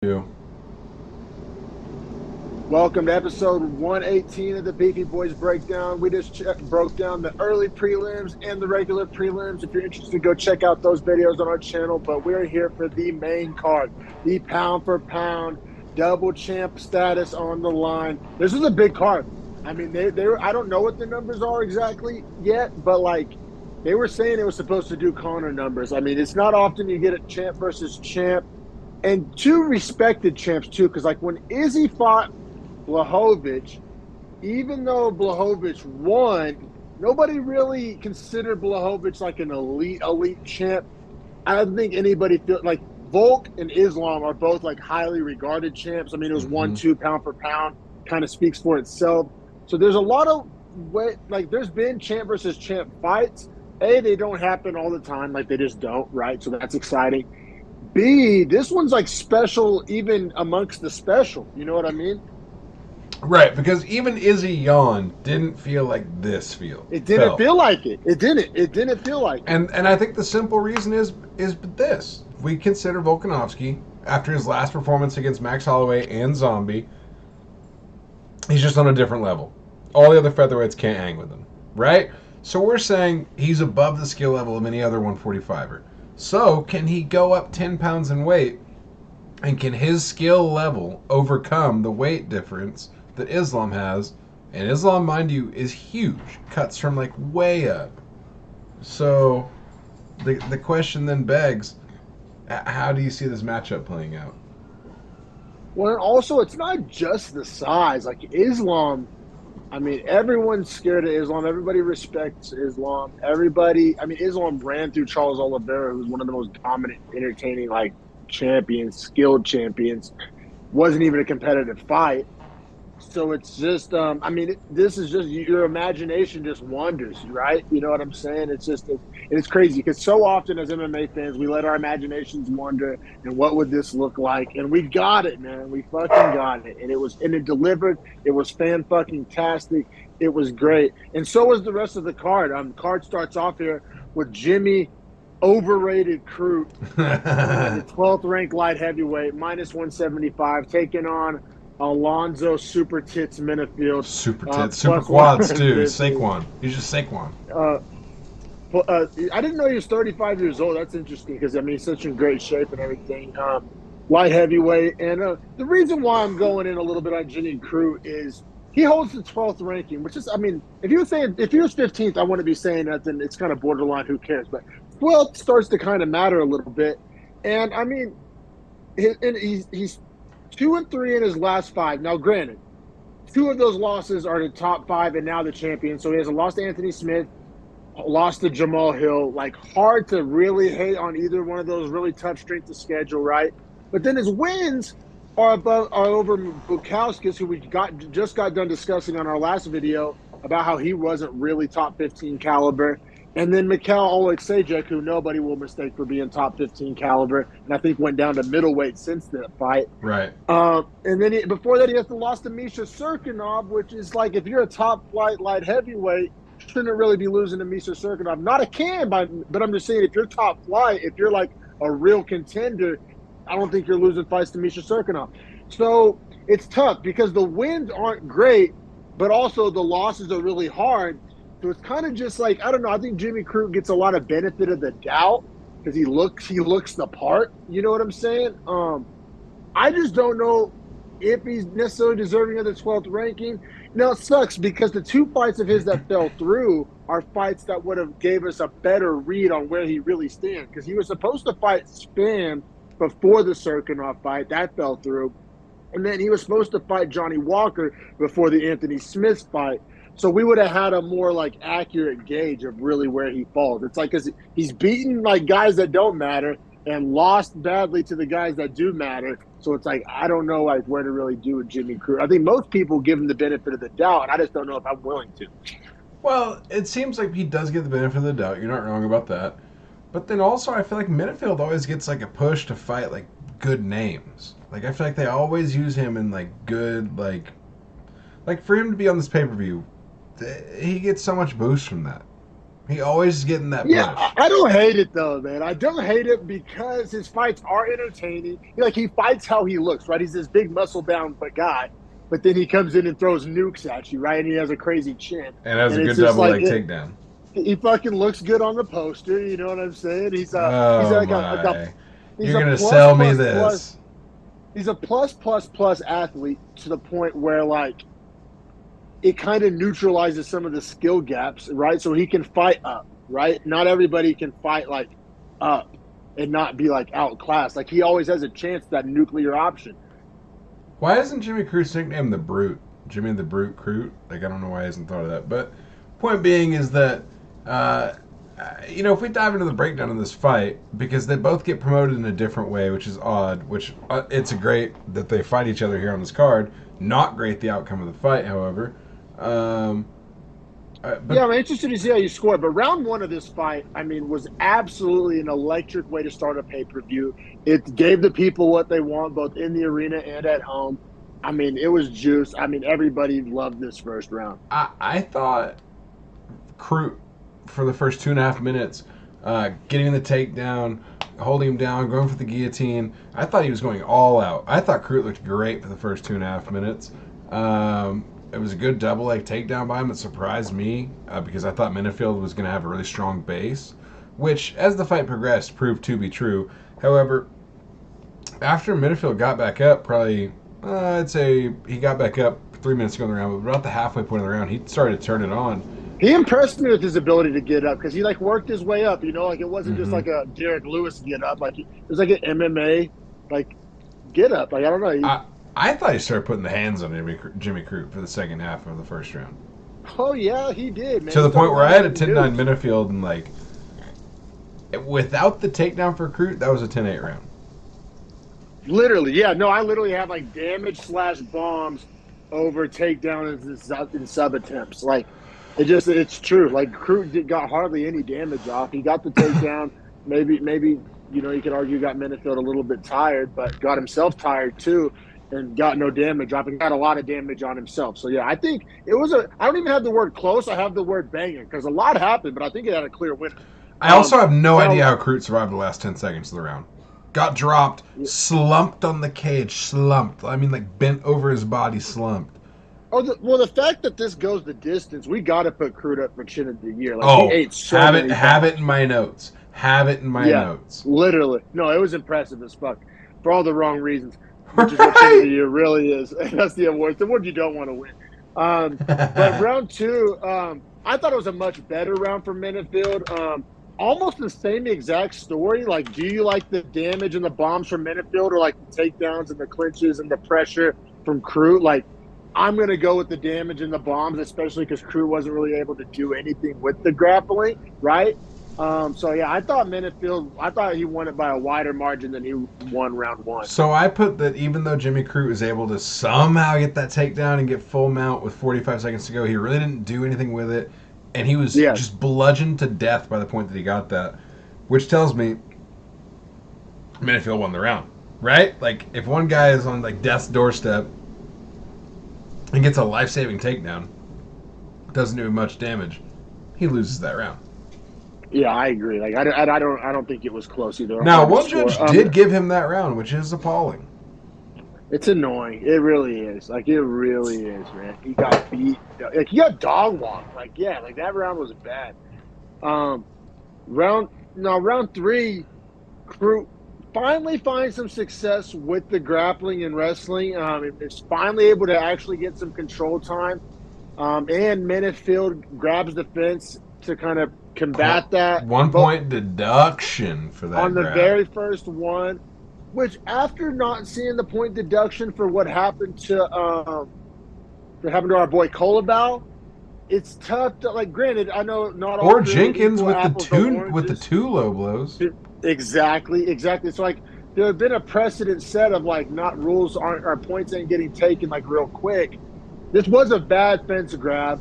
You. Welcome to episode 118 of the Beefy Boys Breakdown. We just broke down the early prelims and the regular prelims. If you're interested, go check out those videos on our channel. But we're here for the main card, the pound for pound double champ status on the line. This is a big card. I mean, they were, I don't know what the numbers are exactly yet, but like they were saying it was supposed to do Conor numbers. I mean, it's not often you get a champ versus champ and two respected champs too, because like when Izzy fought Blachowicz, even though Blachowicz won, nobody really considered Blachowicz like an elite champ. I don't think anybody feel like Volk and Islam are both like highly regarded champs. I mean, it was hmm 1-2 pound for pound, kind of speaks for itself. So there's a lot of like there's been champ versus champ fights. A, they don't happen all the time, like they just don't, right? So that's exciting. B, this one's like special even amongst the special. You know what I mean? Right, because even Izzy Yawn didn't feel like this It didn't felt. feel like it. It didn't. It didn't feel like it. And I think the simple reason is this. We consider Volkanovski, after his last performance against Max Holloway and Zombie, he's just on a different level. All the other featherweights can't hang with him. Right? So we're saying he's above the skill level of any other 145er. So can he go up 10 pounds in weight? And can his skill level overcome the weight difference that Islam has? And Islam, mind you, is huge. Cuts from like way up. So the question then begs, how do you see this matchup playing out? Well, and also, it's not just the size. Like Islam, I mean, everyone's scared of Islam. Everybody respects Islam. Everybody, I mean, Islam ran through Charles Oliveira, who's one of the most dominant, entertaining, like champions, skilled champions. Wasn't even a competitive fight. So it's just, I mean, this is just your imagination just wanders, right? You know what I'm saying? It's just, it's crazy because so often as MMA fans, we let our imaginations wander. And what would this look like? And we got it, man. We fucking got it. And it delivered. It was fan fucking tastic. It was great. And so was the rest of the card. The card starts off here with Jimmy overrated Crute at the 12th ranked light heavyweight, minus 175, taking on Alonzo Super Tits Minifield, Super tits, super plus quads too. 150. Saquon. He's just Saquon. Uh, I didn't know he was 35 years old. That's interesting because, I mean, he's such in great shape and everything. Light heavyweight. And the reason why I'm going in a little bit on Jimmy Crute is he holds the 12th ranking, which is, I mean, if he was 15th, I wouldn't be saying that, then it's kind of borderline, who cares? But 12th starts to kind of matter a little bit. And I mean, he's 2-3 in his last five. Now, granted, two of those losses are the top five and now the champion. So he has a loss to Anthony Smith, lost to Jamal Hill. Like, hard to really hate on either one of those. Really tough strength of schedule, right? But then his wins are over Bukowskis, who we just got done discussing on our last video about how he wasn't really top 15 caliber. And then Mikhail Oleksiejczuk, who nobody will mistake for being top 15 caliber, and I think went down to middleweight since that fight. Right. And then before that, he has the loss to Misha Serkinov, which is like, if you're a top flight light heavyweight, shouldn't really be losing to Misha Serkinov. Not a can, but I'm just saying, if you're top flight, if you're like a real contender, I don't think you're losing fights to Misha Serkinov. So it's tough because the wins aren't great, but also the losses are really hard. So it's kind of just like, I don't know. I think Jimmy Crute gets a lot of benefit of the doubt because he looks the part. You know what I'm saying? I just don't know if he's necessarily deserving of the 12th ranking. Now, it sucks because the two fights of his that fell through are fights that would have gave us a better read on where he really stands. Because he was supposed to fight Spam before the Serkinov fight. That fell through. And then he was supposed to fight Johnny Walker before the Anthony Smith fight. So we would have had a more like accurate gauge of really where he falls. It's like, because he's beaten like guys that don't matter and lost badly to the guys that do matter. So it's like, I don't know like where to really do with Jimmy Crute. I think most people give him the benefit of the doubt, and I just don't know if I'm willing to. Well, it seems like he does get the benefit of the doubt. You're not wrong about that. But then also, I feel like Minifield always gets like a push to fight like good names. Like I feel like they always use him in like good like for him to be on this pay per view, he gets so much boost from that. He always getting that Yeah, push. I don't hate it though, man. I don't hate it because his fights are entertaining. Like he fights how he looks, right? He's this big muscle bound guy, but then he comes in and throws nukes at you, right? And he has a crazy chin, And has and a it's good just double like leg takedown. he fucking looks good on the poster. You know what I'm saying? He's Oh like my. he's You're a going to plus sell me plus plus. this. He's a plus athlete to the point where like it kind of neutralizes some of the skill gaps, right? So he can fight up, right? Not everybody can fight like up and not be like outclassed. Like he always has a chance that nuclear option. Why isn't Jimmy Crute's nickname the Brute? Jimmy the Brute Crute? Like, I don't know why I hasn't thought of that. But point being is that, if we dive into the breakdown of this fight, because they both get promoted in a different way, which is odd, which it's a great that they fight each other here on this card. Not great the outcome of the fight, however. But Yeah, I'm interested to see how you score. But round one of this fight, I mean, was absolutely an electric way to start a pay-per-view. It gave the people what they want, both in the arena and at home. I mean, it was juice. I mean, everybody loved this first round. I thought Crute, for the first 2.5 minutes, getting the takedown, holding him down, going for the guillotine. I thought he was going all out. I thought Crute looked great for the first 2.5 minutes. It was a good double leg takedown by him. It surprised me because I thought Minifield was going to have a really strong base, which, as the fight progressed, proved to be true. However, after Minifield got back up, probably, I'd say he got back up 3 minutes ago in the round, but about the halfway point of the round, he started to turn it on. He impressed me with his ability to get up because he like worked his way up. Like it wasn't just like a Derek Lewis get up. Like it was like an MMA like get up. Like I don't know. I thought he started putting the hands on Jimmy Crute for the second half of the first round. Oh yeah, he did, man. To the point where I had a 10-9 Minifield, and like without the takedown for Crute, that was a 10-8 round. Literally, yeah. No, I literally had like damage / bombs over takedown and sub attempts. Like it's true. Like Crute got hardly any damage off. He got the takedown. Maybe you could argue got Minifield a little bit tired, but got himself tired too. And got no damage dropping, got a lot of damage on himself. So, yeah, I think it was I don't even have the word close. I have the word banging because a lot happened, but I think it had a clear winner. I also have no idea how Crute survived the last 10 seconds of the round. Got dropped, slumped on the cage, slumped. I mean, like bent over his body, slumped. The fact that this goes the distance, we got to put Crute up for chin of the year. Like, he ate so have it in my notes. Have it in my notes. Literally. No, it was impressive as fuck for all the wrong reasons. Which is what chin of the year really is. That's the award. The award you don't want to win. But round two, I thought it was a much better round for Minifield. Almost the same exact story. Like, do you like the damage and the bombs from Minifield or like the takedowns and the clinches and the pressure from Crute? Like, I'm going to go with the damage and the bombs, especially because Crute wasn't really able to do anything with the grappling, right? So, yeah, I thought he won it by a wider margin than he won round one. So I put that even though Jimmy Crute was able to somehow get that takedown and get full mount with 45 seconds to go, he really didn't do anything with it. And he was just bludgeoned to death by the point that he got that, which tells me Minifield won the round, right? Like, if one guy is on, like, death's doorstep and gets a life-saving takedown, doesn't do much damage, he loses that round. Yeah, I agree. Like, I don't think it was close either. Now, one judge did give him that round, which is appalling. It's annoying. It really is. Like, it really is, man. He got beat. Like, he got dog walked. Like, yeah, like that round was bad. Round three, Crute finally finds some success with the grappling and wrestling. It's finally able to actually get some control time. And Minifield grabs the fence to kind of combat that. 1 point deduction for that on the grab. very first one, which after not seeing the point deduction for what happened to our boy Kolobau, it's tough to, like, granted, I know not all or Jenkins with the two low blows. Exactly. So like there have been a precedent set of like not rules or points ain't getting taken like real quick. This was a bad fence grab.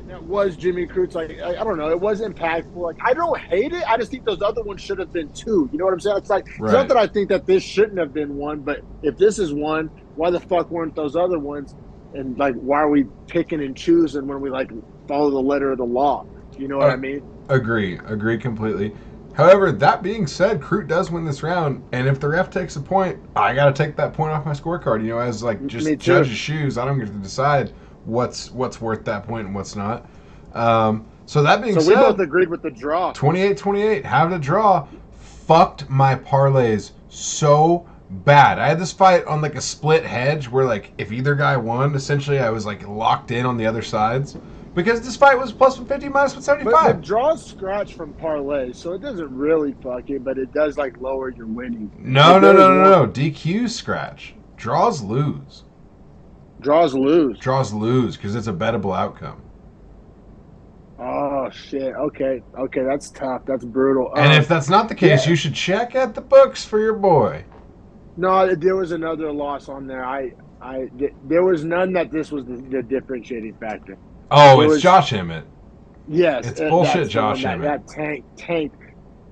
That was Jimmy Crute's, like, I don't know, it was impactful. Like, I don't hate it. I just think those other ones should have been two. You know what I'm saying? It's like, It's not that I think that this shouldn't have been one, but if this is one, why the fuck weren't those other ones? And, like, why are we picking and choosing when we, like, follow the letter of the law? You know what I mean? Agree completely. However, that being said, Crute does win this round, and if the ref takes a point, I got to take that point off my scorecard. You know, as like just judge's shoes, I don't get to decide what's worth that point and what's not. So that being said, we both agreed with the draw. 28-28, having a draw, fucked my parlays so bad. I had this fight on like a split hedge where like if either guy won, essentially I was like locked in on the other sides. Because this fight was plus 150, minus 175. But the draws scratch from parlay, so it doesn't really fuck it, but it does like lower your winning. No. DQ scratch. Draws lose. Draws lose. Draws lose because it's a bettable outcome. Oh shit. Okay, that's tough. That's brutal. And if that's not the case, you should check at the books for your boy. No, there was another loss on there. There was none that this was the differentiating factor. Oh, it's Josh Emmett. Yes, it's bullshit. Josh Emmett. That tanked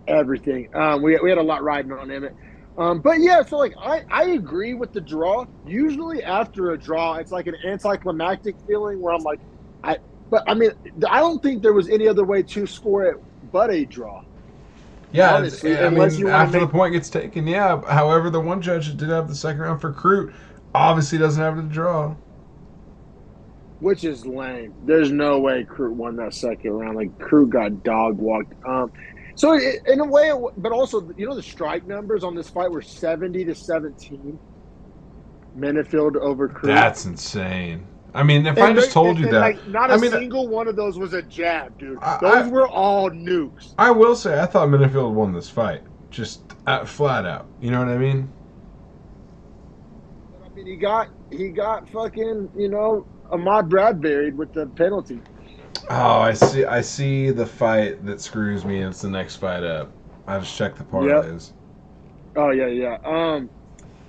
everything. We had a lot riding on Emmett. But yeah, so like I agree with the draw. Usually after a draw, it's like an anticlimactic feeling where I'm like, but I mean, I don't think there was any other way to score it but a draw. Yeah, honestly, after the point gets taken, yeah. However, the one judge that did have the second round for Crute obviously doesn't have the draw. Which is lame. There's no way Crute won that second round. Like, Crute got dog walked. So in a way, but also, you know, the strike numbers on this fight were 70-17. Menifield over Crute. That's insane. I mean, if I just told you that, like, not a single one of those was a jab, dude. Those were all nukes. I will say, I thought Menifield won this fight, just flat out. You know what I mean? I mean, he got fucking, you know, Ahmad Bradbury with the penalty. Oh, I see the fight that screws me, and it's the next fight up. I just checked the parlays. Yep. Oh yeah.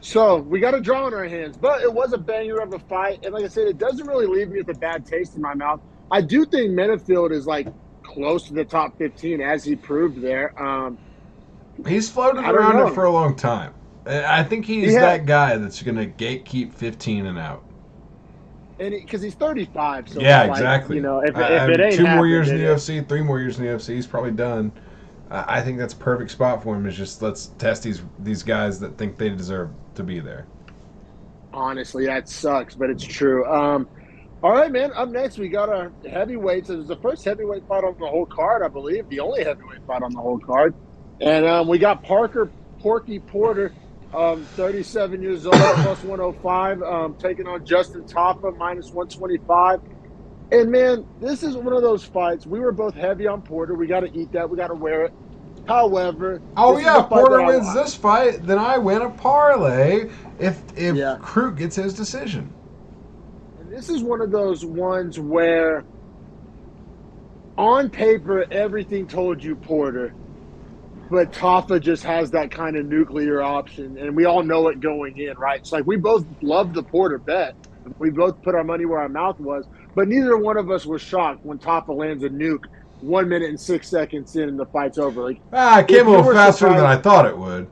So we got a draw in our hands, but it was a banger of a fight, and like I said, it doesn't really leave me with a bad taste in my mouth. I do think Menifield is like close to the top 15, as he proved there. He's floated around it for a long time. I think he's that guy that's going to gatekeep 15 and out. And because he's 35, so yeah, exactly. You know, if it ain't 2 more years in the UFC, 3 more years in the UFC, he's probably done. I think that's a perfect spot for him. Is just let's test these guys that think they deserve to be there. Honestly, that sucks, but it's true. All right, man. Up next, we got our heavyweights. It was the first heavyweight fight on the whole card, I believe. The only heavyweight fight on the whole card. And we got Parker Porky Porter, 37 years old, plus 105, taking on Justin Taffa, minus 125. And, man, this is one of those fights. We were both heavy on Porter. We got to eat that. We got to wear it. However, if Porter wins this fight, then I win a parlay if Crute gets his decision. And this is one of those ones where, on paper, everything told you Porter. But Taffa just has that kind of nuclear option, and we all know it going in, right? It's like we both loved the Porter bet. We both put our money where our mouth was, but neither one of us was shocked when Taffa lands a nuke 1 minute and 6 seconds in and the fight's over. Like, it came a little faster than I thought it would.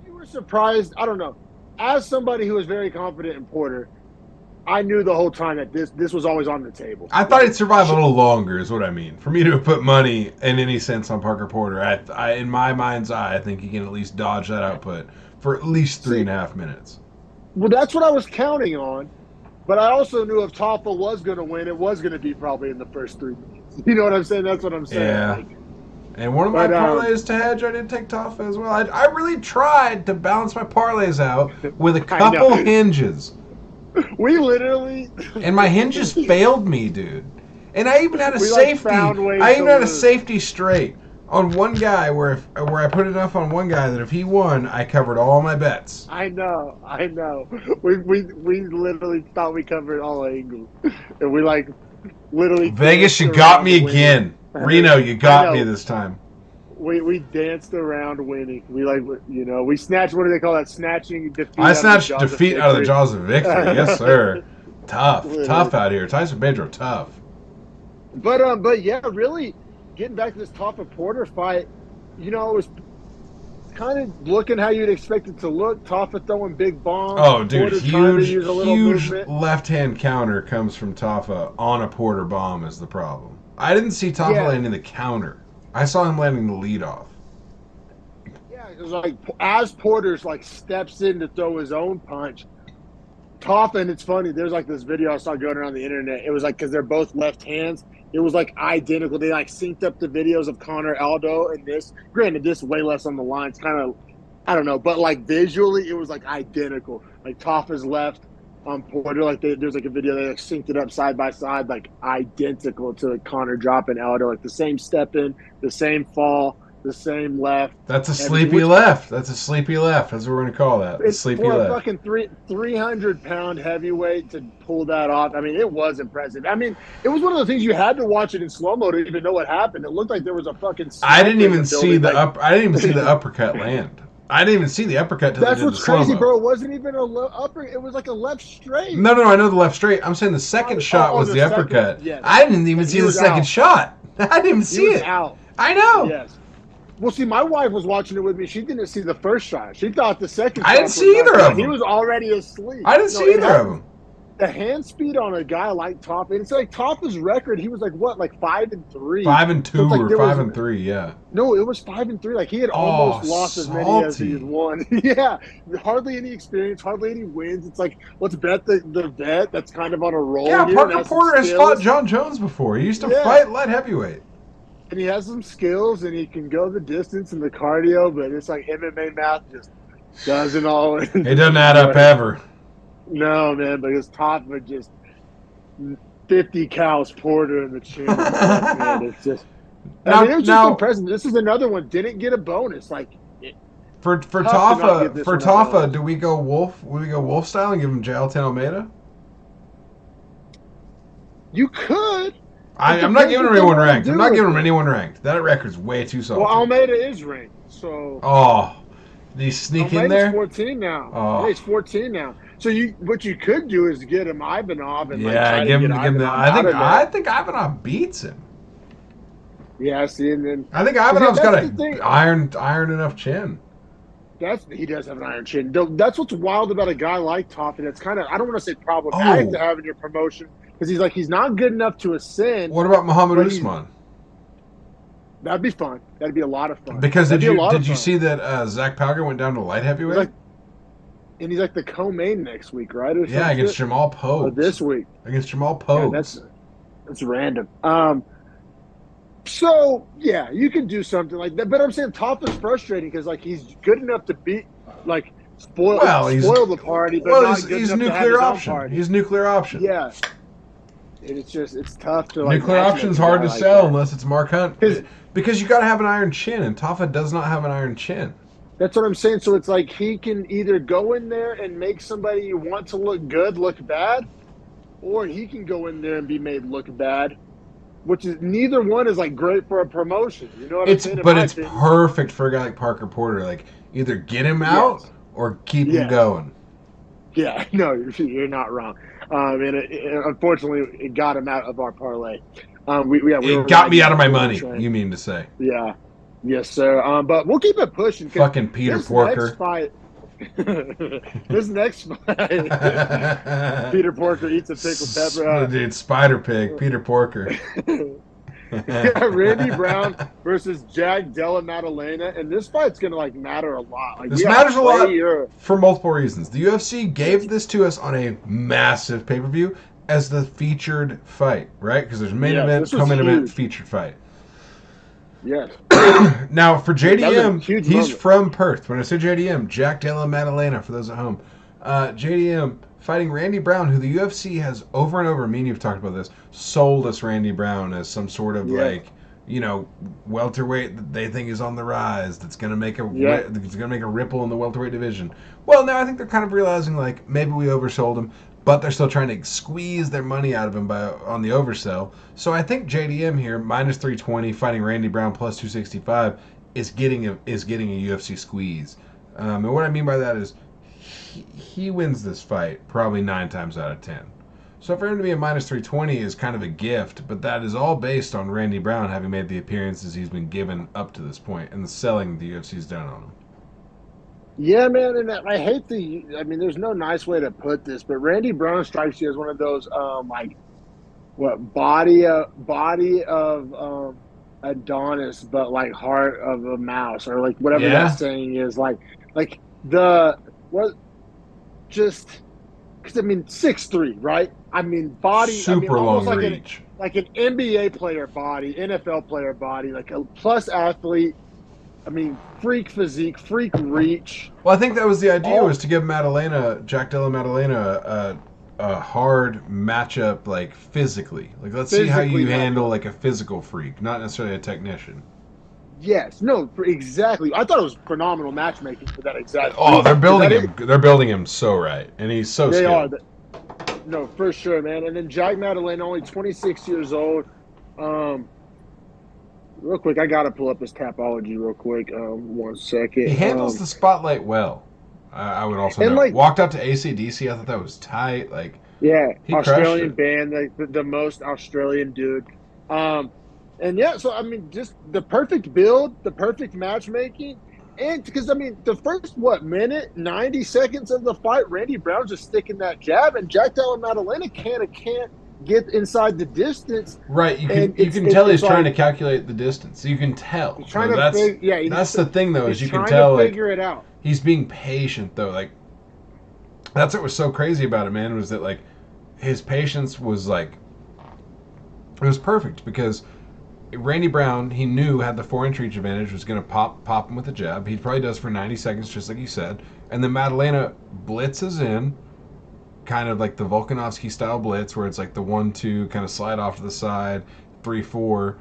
You were surprised. I don't know. As somebody who was very confident in Porter, I knew the whole time that this was always on the table. I thought he'd survive a little longer, is what I mean. For me to have put money in any sense on Parker Porter, I in my mind's eye, I think he can at least dodge that output for at least 3.5 minutes. Well, that's what I was counting on, but I also knew if Taffa was going to win, it was going to be probably in the first 3 minutes. You know what I'm saying? That's what I'm saying. Yeah. And one of my parlays to hedge, I did take Taffa as well. I really tried to balance my parlays out with a couple hinges. We literally... And my hinges failed me, dude. And I even had a safety. I even had a safety straight on one guy where I put enough on one guy that if he won, I covered all my bets. I know. We literally thought we covered all angles. And we literally... Vegas, you got me again. Reno, you got me this time. We danced around winning. We snatched, what do they call that? Snatching defeat. I snatched defeat out of the jaws of victory. Yes, sir. Tough out here. Tyson Pedro, tough. But yeah, really getting back to this Taffa Porter fight, it was kind of looking how you'd expect it to look. Taffa throwing big bombs. Oh, dude, huge left-hand counter comes from Taffa on a Porter bomb is the problem. I didn't see Taffa Yeah. landing the counter. I saw him landing the lead off. Yeah, it was like as Porter's like steps in to throw his own punch, Taffa, and it's funny. There's like this video I saw going around the internet. It was like because they're both left hands. It was like identical. They like synced up the videos of Conor Aldo and this. Granted, this way less on the line. It's kind of, I don't know, but like visually, it was like identical. Like Taffa's left on Porter. Like there's like a video they like synced it up side by side, like identical to like Conor dropping Aldo. Like the same step in, the same fall, the same left. That's a sleepy left. That's a sleepy left. That's what we're going to call that. A sleepy for left. A fucking 300-pound heavyweight to pull that off. I mean, it was impressive. I mean, it was one of those things you had to watch it in slow mo to even know what happened. It looked like there was a fucking. I didn't even see the I didn't even see the uppercut land. I didn't even see the uppercut. That's what's crazy, bro. It wasn't even a upper. It was like a left straight. No, I know the left straight. I'm saying the second shot was the uppercut. Yes. I didn't even see the second shot. I didn't even see it. Out. I know. Yes. Well, see, my wife was watching it with me. She didn't see the first shot. She thought the second shot. I didn't see either of them. He was already asleep. I didn't see either of them. The hand speed on a guy like Taffa, and it's like Taffa's record. He was like what, like 5-3, 5-2 so like or 5-3, yeah. No, it was 5-3. Like he had almost lost as many as he had won. Yeah, hardly any experience, hardly any wins. It's like let's bet the vet that's kind of on a roll. Yeah, here, Parker Porter has fought John Jones before. He used to fight light heavyweight. And he has some skills, and he can go the distance and the cardio, but it's like MMA math just doesn't always. It doesn't add up ever. No, man, because Taffa just 50 cows Porter in the chin. Man, it's just. I mean, it was just impressive. This is another one. Didn't get a bonus. Like for Taffa, do we go Wolf? Will we go Wolf style and give him Jailton Almeida? You could. I'm not giving him anyone ranked. I'm not giving him anyone ranked. That record's way too soft. Well, Almeida is ranked, so. Oh, did he sneak in there? He's 14 now. Oh. Yeah, he's 14 now. So what you could do is get him Ivanov and give him that. I think Ivanov beats him. Yeah, see, and then I think Ivanov's got an iron enough chin. He does have an iron chin. That's what's wild about a guy like Taffa. It's kind of, I don't want to say problematic to have in your promotion because he's not good enough to ascend. What about Muhammad Usman? That'd be fun. That'd be a lot of fun. Because did you see that Zach Palger went down to light heavyweight? And he's like the co-main next week, right? Or yeah, against Jamal Pope. Or this week. Against Jamal Pope. Yeah, that's random. So, yeah, you can do something like that. But I'm saying Taffa's frustrating because, like, he's good enough to beat, like, spoil the party, but not good enough to have his own party. He's nuclear option. Yeah. And it's tough to, like... Nuclear option's hard to sell unless it's Mark Hunt. Because you got to have an iron chin, and Taffa does not have an iron chin. That's what I'm saying. So it's like he can either go in there and make somebody you want to look good look bad, or he can go in there and be made look bad. Which is neither one is like great for a promotion. You know what I'm saying? But it's perfect for a guy like Parker Porter. Like either get him out or keep him going. Yeah, no, you're not wrong. And unfortunately, it got him out of our parlay. It got me out of my money. You mean to say? Yeah, yes, sir. But we'll keep it pushing. Fucking Peter Porker. This next fight, Peter Porker eats a pickled pepper. Dude, Spider Pig, Peter Porker. Randy Brown versus Jack Della Maddalena, and this fight's gonna like matter a lot. Like, this matters a lot for multiple reasons. The UFC gave this to us on a massive pay-per-view as the featured fight, right? Because there's main event, co-main event, featured fight. Yes. Now, for JDM, he's from Perth. When I say JDM, Jack Della Maddalena, for those at home. JDM fighting Randy Brown, who the UFC has over and over, me and you've talked about this, sold us Randy Brown as some sort of welterweight that they think is on the rise, that's going to make a ripple in the welterweight division. Well, now I think they're kind of realizing, like, maybe we oversold him, but they're still trying to squeeze their money out of him on the oversell. So I think JDM here, minus 320, fighting Randy Brown plus 265, is getting a UFC squeeze. And what I mean by that is he wins this fight probably 9 times out of 10. So for him to be a minus 320 is kind of a gift, but that is all based on Randy Brown having made the appearances he's been given up to this point and the selling the UFC's done on him. Yeah, man, and I hate there's no nice way to put this, but Randy Brown strikes you as one of those, what body of Adonis, but like heart of a mouse, or like whatever that Yeah, saying is. Like the what just because I mean 6'3", right? I mean body. I mean super almost long reach. like an NBA player body, NFL player body, like a plus athlete. I mean, freak physique, freak reach. Well, I think that was the idea, was All to give Jack Della Maddalena a hard matchup, like physically. Like, let's see how physically you match handle up. like a physical freak, not necessarily a technician. Yes, no, exactly. I thought it was phenomenal matchmaking for that exact Oh, reason they're because building that is him. They're building him so right, and he's so they are skilled. the, no for sure, man. And then Jack Madeline, only 26 years old. Um, Real quick, I gotta pull up his Tapology real quick. One He second. handles the spotlight well. I would also And note. like, Walked out to ACDC. I thought that was tight. Like, yeah, he crushed Australian it. band, the most Australian dude. Um, and yeah, so I mean, just the perfect build, the perfect matchmaking, and because I mean, the first minute, 90 seconds of the fight, Randy Brown's just sticking that jab, and Jack Della Maddalena can't get inside the distance, Right, and you can tell he's it's trying to like calculate the distance. You can tell. he's trying So to figure, yeah, that's the thing though, is he's you can trying to tell like figure it out. he's being patient though. Like, that's what was so crazy about it, man, was that like his patience was like, it was perfect because Randy Brown, he knew, had the 4-inch reach advantage, was going to pop him with a jab. He probably does for 90 seconds, just like you said. And then Maddalena blitzes in, kind of like the Volkanovski style blitz, where it's like the 1-2, kind of slide off to the side, 3-4.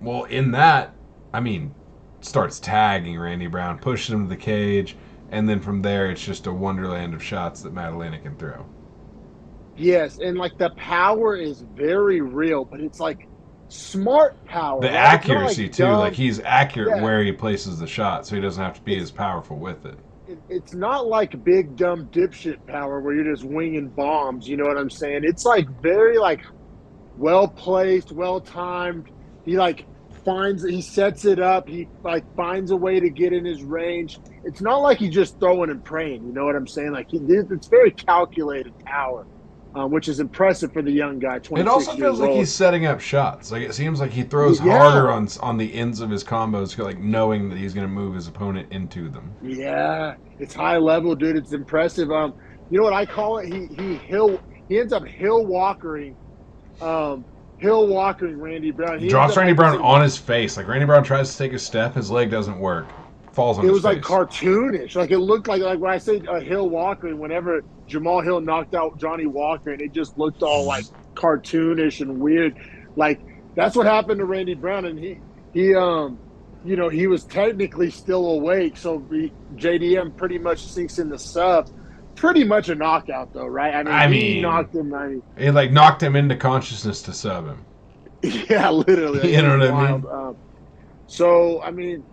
Well, in that, I mean, starts tagging Randy Brown, pushes him to the cage, and then from there, it's just a wonderland of shots that Maddalena can throw. Yes, and like the power is very real, but it's like smart power, The right? It's not accuracy, like too. Like, dumb. he's accurate Yeah, where he places the shot, so he doesn't have to be it's as powerful with it. it's not like big dumb dipshit power where you're just winging bombs. You know what I'm saying? It's like very like well placed, well timed. He like he sets it up. He like finds a way to get in his range. It's not like he's just throwing and praying. You know what I'm saying? Like it's very calculated power, which is impressive for the young guy, It also 26 feels years like old. he's setting up shots. Like, it seems like he throws Yeah, harder on the ends of his combos, like knowing that he's going to move his opponent into them. yeah, it's high level, dude. It's impressive. You know what I call it? He ends up um, hill walkering Randy Brown. He ends Drops up Randy like Brown this. on his face. Like, Randy Brown tries to take a step, his leg doesn't work, falls on It his was like face. cartoonish. Like it looked like when I say Hill Walker, whenever Jamal Hill knocked out Johnny Walker, and it just looked all like cartoonish and weird. Like that's what happened to Randy Brown, and he was technically still awake, so JDM pretty much sinks in the sub. Pretty much a knockout, though, right? I mean, I he mean, knocked him. it like knocked him into consciousness to sub him. Yeah, literally, like, You it know was what I wild. mean? So I mean,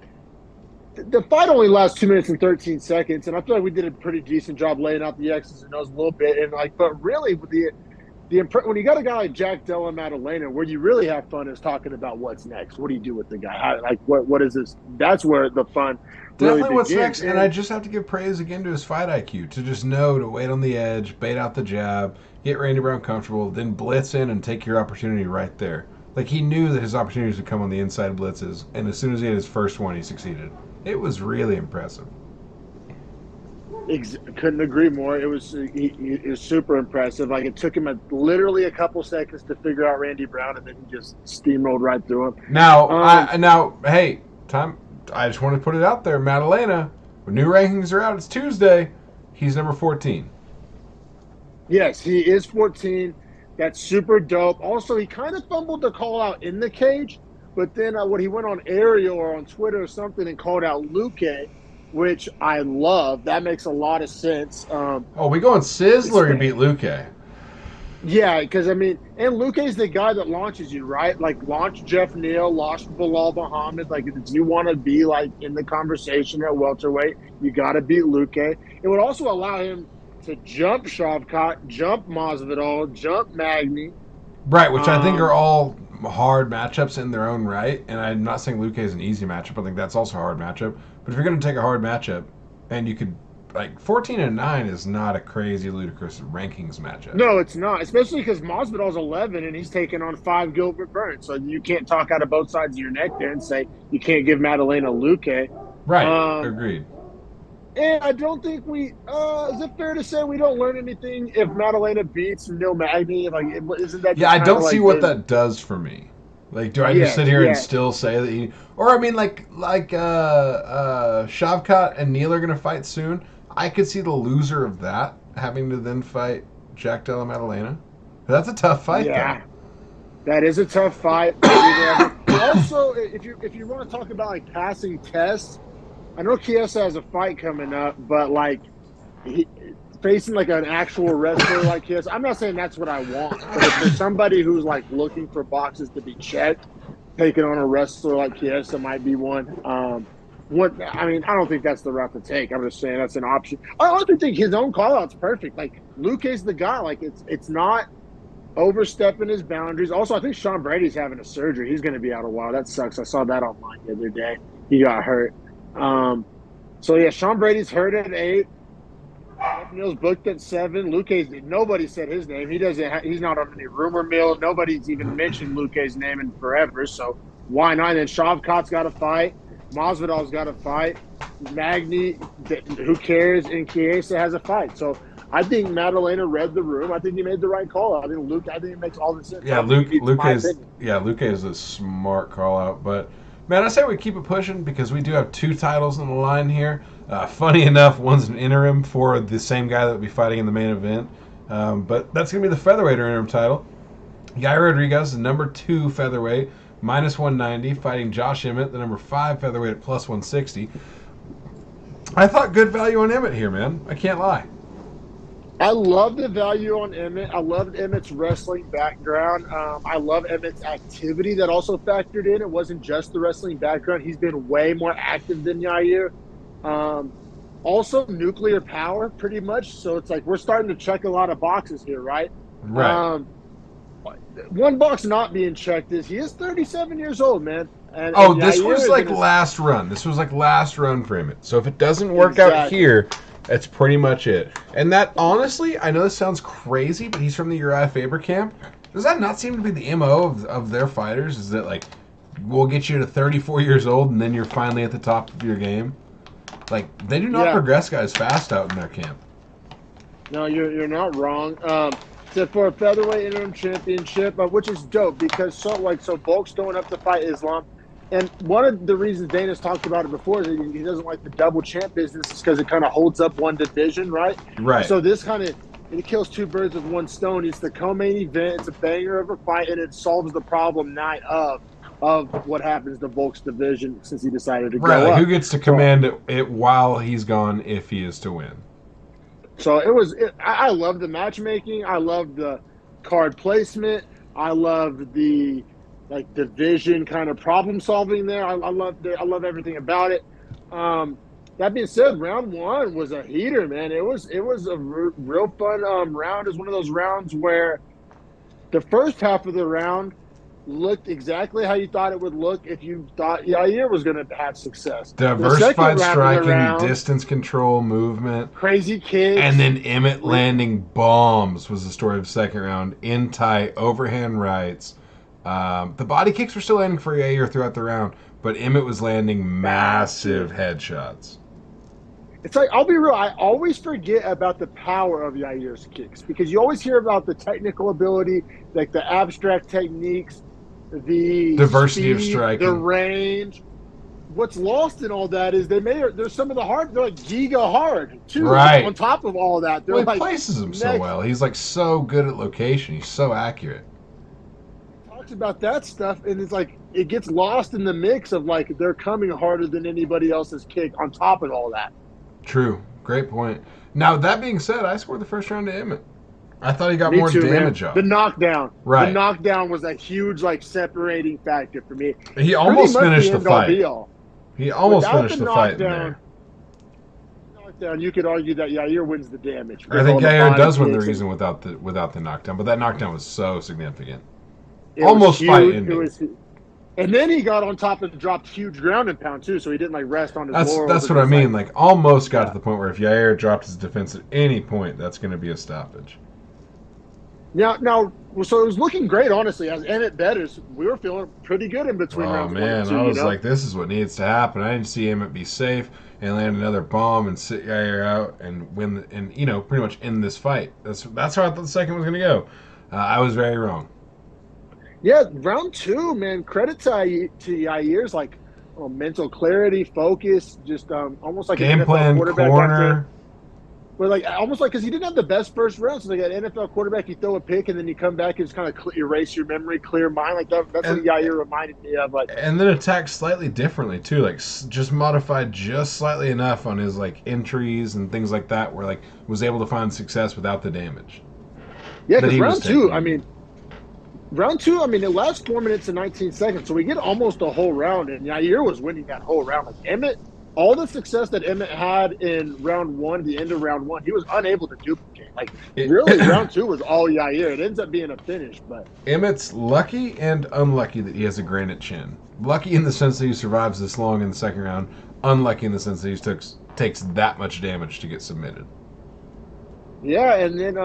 the fight only lasts 2 minutes and 13 seconds, and I feel like we did a pretty decent job laying out the X's and O's a little bit. And like, but really, with when you got a guy like Jack Della Maddalena, where you really have fun is talking about what's next. What do you do with the guy? What is this? That's where the fun really Definitely what's begins. next, and I just have to give praise again to his fight IQ, to just know to wait on the edge, bait out the jab, get Randy Brown comfortable, then blitz in and take your opportunity right there. Like, he knew that his opportunities would come on the inside blitzes, and as soon as he had his first one, he succeeded. It was really impressive. Couldn't agree more. It was super impressive. Like it took him literally a couple seconds to figure out Randy Brown, and then he just steamrolled right through him. Hey, time. I just want to put it out there, Maddalena. When new rankings are out, it's Tuesday. He's number 14. Yes, he is 14. That's super dope. Also, he kind of fumbled the call out in the cage, but then when he went on Ariel or on Twitter or something and called out Luque, which I love. That makes a lot of sense. Oh, we going Sizzler and beat Luque. Yeah, because I mean, and Luque's the guy that launches you, right? Like launch Jeff Neal, launch Bilal Muhammad. Like if you want to be like in the conversation at welterweight, you got to beat Luque. It would also allow him to jump Shavkat, jump Masvidal, jump Magny. Right, which I think are all hard matchups in their own right. And I'm not saying Luque is an easy matchup. I think that's also a hard matchup. But if you're going to take a hard matchup, and you could like 14-9 is not a crazy, ludicrous rankings matchup. No, it's not, especially because Masvidal's 11 and he's taking on 5 Gilbert Burns. So you can't talk out of both sides of your neck there and say you can't give Madalena Luque. Right, agreed. And I don't think is it fair to say we don't learn anything if Madalena beats Neil Magny? Like, isn't that? Yeah, I don't see what that does for me. Like, do I just sit here and still say that you? Or I mean, like Shavkat and Neil are gonna fight soon. I could see the loser of that having to then fight Jack Della Maddalena. That's a tough fight, though. That is a tough fight. Also, if you want to talk about like passing tests, I know Chiesa has a fight coming up, but like facing like an actual wrestler like Chiesa, I'm not saying that's what I want. But if there's somebody who's like looking for boxes to be checked, taking on a wrestler like Chiesa might be one. I don't think that's the route to take. I'm just saying that's an option. I also think his own call out's perfect. Like Luque's the guy. Like it's not overstepping his boundaries. Also, I think Sean Brady's having a surgery. He's going to be out a while. That sucks. I saw that online the other day. He got hurt. Sean Brady's hurt at 8. Jeff Neal's booked at 7. Luque's, nobody said his name. He's not on any rumor mill. Nobody's even mentioned Luque's name in forever. So why not? And then Shavkat's got to fight. Masvidal's got to fight. Magny, who cares? And Chiesa has a fight. So I think Maddalena read the room. I think he made the right call out. I think it makes all the sense. Yeah, Luque is a smart call out. But man, I say we keep it pushing because we do have 2 titles on the line here. Funny enough, one's an interim for the same guy that will be fighting in the main event. But that's going to be the featherweight interim title. Yair Rodriguez, the number 2 featherweight, minus 190, fighting Josh Emmett, the number 5 featherweight at plus 160. I thought good value on Emmett here, man. I can't lie. I love the value on Emmett. I loved Emmett's wrestling background. I love Emmett's activity that also factored in. It wasn't just the wrestling background. He's been way more active than Yair. Also, nuclear power, pretty much. So it's like we're starting to check a lot of boxes here, right? Right. One box not being checked is he is 37 years old, man. And this was like last run. This was like last run for Emmett. So if it doesn't work out here, that's pretty much it. And that, honestly, I know this sounds crazy, but he's from the Uriah Faber camp. Does that not seem to be the MO of their fighters? Is that, like, we'll get you to 34 years old and then you're finally at the top of your game? Like, they do not progress guys fast out in their camp. No, you're not wrong. So for a featherweight interim championship, which is dope because so Volk's going up to fight Islam. And one of the reasons Dana's talked about it before is that he doesn't like the double champ business is because it kind of holds up one division, right? Right. So this it kills 2 birds with 1 stone. It's the co-main event. It's a banger of a fight, and it solves the problem night of what happens to Volk's division since he decided to go up. Who gets to command it while he's gone if he is to win? So I love the matchmaking. I love the card placement. I love the division kind of problem solving there. I love everything about it. That being said, round 1 was a heater, man. It was a real fun round. It was one of those rounds where the first half of the round looked exactly how you thought it would look if you thought Yair was going to have success. Diversified striking, distance control, movement. Crazy kicks. And then Emmett landing bombs was the story of the second round. In tight, overhand rights. The body kicks were still landing for Yair throughout the round, but Emmett was landing massive headshots. It's like, I'll be real, I always forget about the power of Yair's kicks because you always hear about the technical ability, like the abstract techniques, the diversity speed, of striking, the range. What's lost in all that is there's some of the hard, they're like giga hard too. Right. On top of all that, they're he places him so well. He's like so good at location. He's so accurate. Talks about that stuff, and it's like it gets lost in the mix of like they're coming harder than anybody else's kick on top of all that. True. Great point. Now, that being said, I scored the first round to Emmett. I thought he got more damage off. The knockdown. Right. The knockdown was a huge, separating factor for me. He almost finished the fight. He almost finished the fight in there. Knockdown, you could argue that Yair wins the damage. I think Yair does win the reason without the knockdown, but that knockdown was so significant. Almost fight ending. And then he got on top and dropped huge ground and pound too, so he didn't like rest on his laurels. That's and what I just, mean. Like almost got yeah. to the point where if Yair dropped his defense at any point, that's going to be a stoppage. Now, so it was looking great, honestly. As Emmett betters, we were feeling pretty good in between Oh rounds 1 man, and 2. I was You know? like, this is what needs to happen. I didn't see Emmett be safe and land another bomb and sit Yair out and win, and pretty much end this fight. That's how I thought the second was going to go. I was very wrong. Yeah, round 2, man. Credit to Yair's like mental clarity, focus, just almost like Game an NFL plan, quarterback. corner. But like almost like because he didn't have the best first round, so like an NFL quarterback, you throw a pick and then you come back and just kind of erase your memory, clear mind. Like that's what Yair reminded me of. Like, and then attacked slightly differently too, like just modified just slightly enough on his like entries and things like that, where like was able to find success without the damage. Yeah, because round 2, it lasts 4 minutes and 19 seconds, so we get almost a whole round, and Yair was winning that whole round. Like Emmett, all the success that Emmett had in round 1, the end of round 1, he was unable to duplicate. Like really, round 2 was all Yair. It ends up being a finish, but Emmett's lucky and unlucky that he has a granite chin. Lucky in the sense that he survives this long in the second round. Unlucky in the sense that he takes that much damage to get submitted. Yeah, and then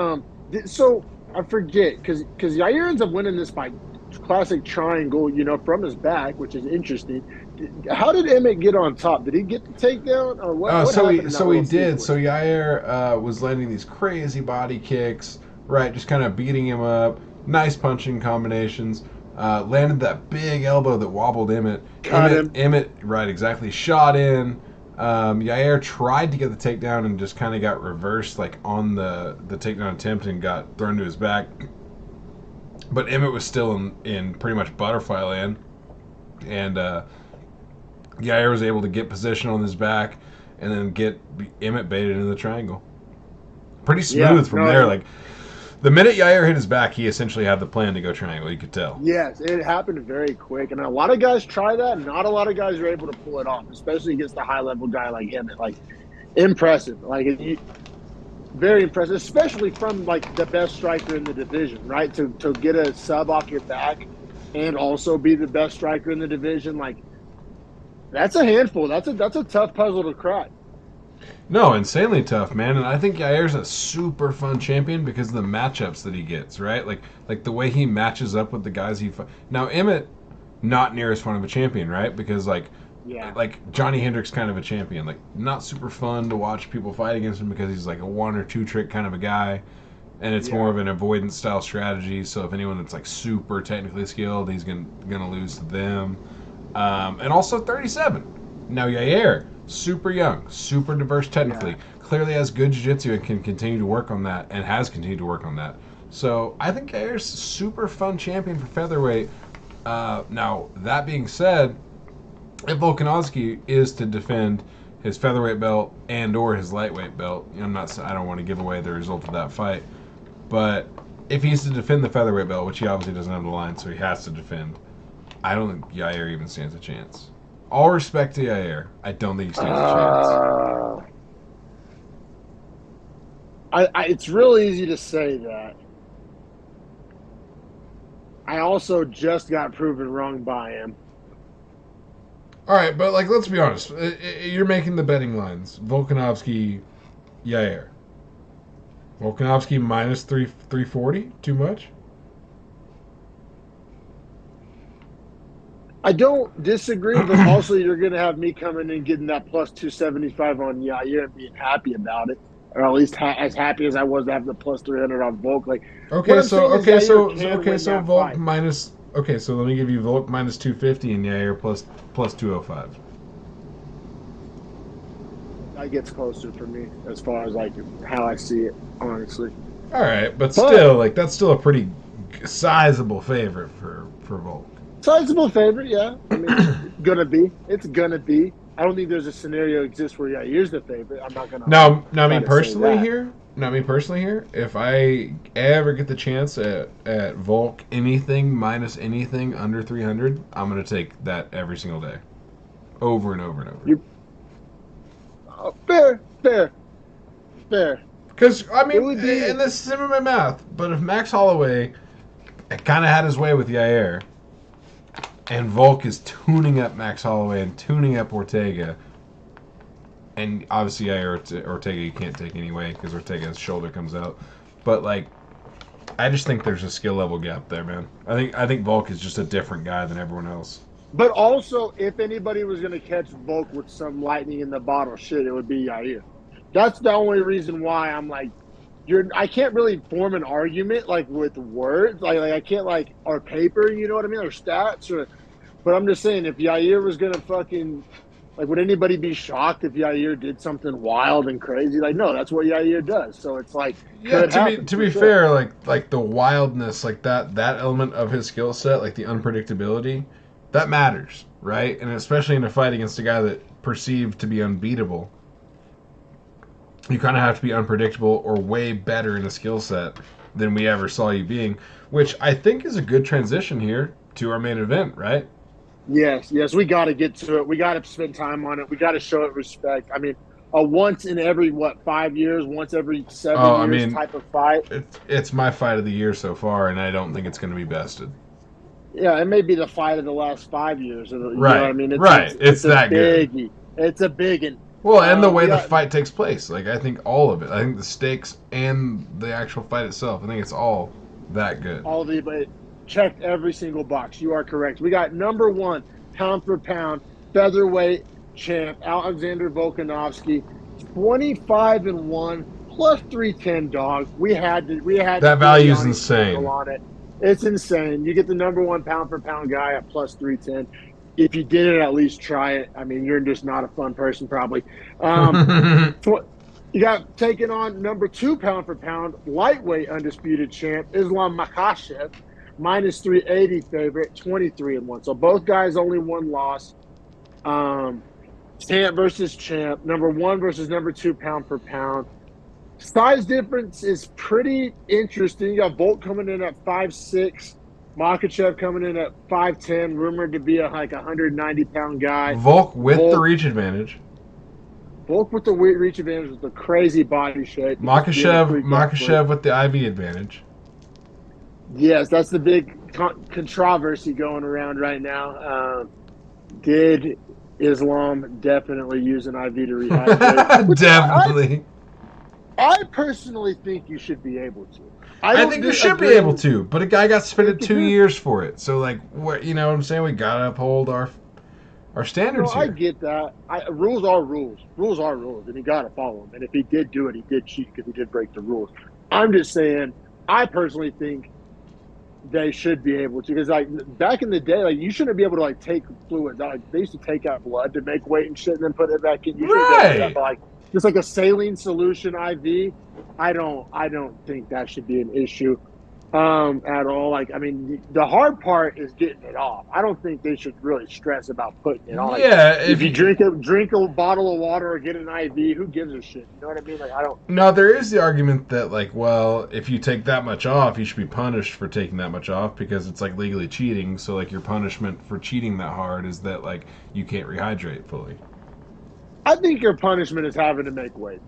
so I forget because Yair ends up winning this by classic triangle, from his back, which is interesting. How did Emmett get on top? Did he get the takedown or what? So he did. So Yair was landing these crazy body kicks, right? Just kind of beating him up. Nice punching combinations. Landed that big elbow that wobbled Emmett. Emmett, right, exactly. Shot in. Yair tried to get the takedown and just kind of got reversed, like on the takedown attempt, and got thrown to his back. But Emmett was still in pretty much butterfly land, and Yair was able to get position on his back and then get Emmett baited into the triangle. Pretty smooth from there. Like the minute Yair hit his back, he essentially had the plan to go triangle. You could tell. Yes, it happened very quick, and a lot of guys try that. Not a lot of guys are able to pull it off, especially against a high-level guy like Emmett. Like impressive. Like very impressive, especially from like the best striker in the division, right? To get a sub off your back and also be the best striker in the division, like that's a handful. That's a tough puzzle to crack. No, insanely tough, man. And I think Yair's a super fun champion because of the matchups that he gets, right? Like the way he matches up with the guys he fights. Now Emmett, not near as fun of a champion, right? Because like Johnny Hendrick's kind of a champion. Like not super fun to watch people fight against him because he's like a 1 or 2 trick kind of a guy. And it's more of an avoidance style strategy. So if anyone that's like super technically skilled, he's gonna lose to them. And also 37. Now Yair, super young, super diverse technically, clearly has good jiu-jitsu and can continue to work on that, and has continued to work on that. So I think Yair's a super fun champion for featherweight. Now that being said, if Volkanovski is to defend his featherweight belt and or his lightweight belt, I don't want to give away the result of that fight, but if he's to defend the featherweight belt, which he obviously doesn't have the line, so he has to defend, I don't think Yair even stands a chance. All respect to Yair, I don't think he stands a chance. It's real easy to say that. I also just got proven wrong by him. All right, but like, let's be honest. You're making the betting lines. Volkanovski, Yair. Volkanovski minus 340. Too much? I don't disagree, but also you're going to have me coming and getting that plus 275 on Yair and being happy about it, or at least as happy as I was to have the plus 300 on Volk. Like, so Volk minus. Okay, so let me give you Volk minus 250 and Yair plus 205. That gets closer for me as far as like how I see it, honestly. All right, but still, like that's still a pretty sizable favorite for Volk. Sizable favorite, yeah. I mean, it's gonna be. I don't think there's a scenario exists where Yair's the favorite. I'm not gonna. Now, me personally here. If I ever get the chance at Volk anything minus anything under 300, I'm gonna take that every single day, over and over and over. Fair. Because I mean, and this is in my math, but if Max Holloway kind of had his way with Yair, And Volk is tuning up Max Holloway and tuning up Ortega. And obviously, Ortega you can't take anyway because Ortega's shoulder comes out. But, like, I just think there's a skill level gap there, man. I think Volk is just a different guy than everyone else. But also, if anybody was going to catch Volk with some lightning in the bottle shit, it would be Yair. That's the only reason why I'm like, I can't really form an argument like with words, like I can't like or paper, you know what I mean, or stats, but I'm just saying if Yair was gonna fucking like, would anybody be shocked if Yair did something wild and crazy? Like, no, that's what Yair does. So it's like, yeah. To be fair, like the wildness, like that element of his skill set, like the unpredictability, that matters, right? And especially in a fight against a guy that perceived to be unbeatable. You kind of have to be unpredictable or way better in a skill set than we ever saw you being, which I think is a good transition here to our main event, right? Yes, we got to get to it. We got to spend time on it. We got to show it respect. I mean, a once in every, 5 years, once every 7 years type of fight. It's my fight of the year so far, and I don't think it's going to be bested. Yeah, it may be the fight of the last 5 years. You right, know what I mean? It's that biggie. good. It's a big one. Well, and the way the fight takes place. Like, I think all of it. I think the stakes and the actual fight itself. I think it's all that good. All of it. Checked every single box. You are correct. We got number 1, pound for pound, featherweight champ, Alexander Volkanovski, 25-1, plus 310 dog. We had that value is insane. On it. It's insane. You get the number 1 pound for pound guy at plus 310. If you didn't at least try it, I mean, you're just not a fun person, probably. You got taken on number 2 pound for pound, lightweight undisputed champ, Islam Makhachev, minus 380 favorite, 23-1. So both guys only 1 loss. Champ versus champ, number 1 versus number 2 pound for pound. Size difference is pretty interesting. You got Volk coming in at 5'6". Makhachev coming in at 5'10", rumored to be a 190-pound guy. Volk with the reach advantage. Volk with the reach advantage with the crazy body shape. Makhachev with the IV advantage. Yes, that's the big controversy going around right now. Did Islam definitely use an IV to rehydrate? Definitely. I personally think you should be able to. I think you should be able to, but a guy got suspended 2 years for it. So, like, what, you know what I'm saying? We got to uphold our standards here. I get that. Rules are rules. Rules are rules, and you got to follow them. And if he did do it, he did cheat because he did break the rules. I'm just saying, I personally think they should be able to, because like back in the day, like you shouldn't be able to like take fluid. Like they used to take out blood to make weight and shit, and then put it back in. You right. Like just like a saline solution IV. I don't think that should be an issue at all. Like, I mean, the hard part is getting it off. I don't think they should really stress about putting it on. Like, yeah, if you drink a bottle of water or get an IV, who gives a shit? You know what I mean? Like, I don't. No, there is the argument that like, well, if you take that much off, you should be punished for taking that much off because it's like legally cheating. So like your punishment for cheating that hard is that like you can't rehydrate fully. I think your punishment is having to make weight.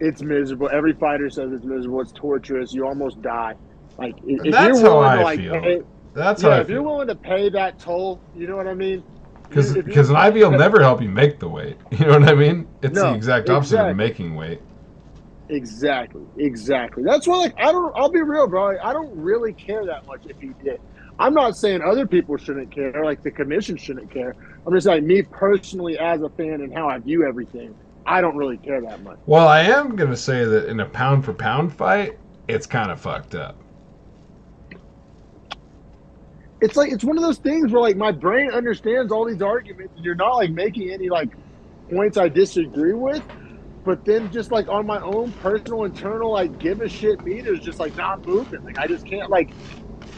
It's miserable. Every fighter says it's miserable. It's torturous. You almost die. Like if that's you're how willing I to, like, feel. pay, that's how I if feel. you're willing to pay that toll, you know what I mean? Because an IV will never help you make the weight. You know what I mean? It's the exact opposite of making weight. Exactly. That's why, like, I'll be real, bro. I don't really care that much if he did. I'm not saying other people shouldn't care, like the commission shouldn't care. I'm just like, me personally as a fan and how I view everything, I don't really care that much. Well, I am going to say that in a pound-for-pound fight, it's kind of fucked up. It's like, it's one of those things where, like, my brain understands all these arguments, and you're not, like, making any, like, points I disagree with, but then just, like, on my own personal, internal, like, give a shit meters just, like, not moving. Like, I just can't, like,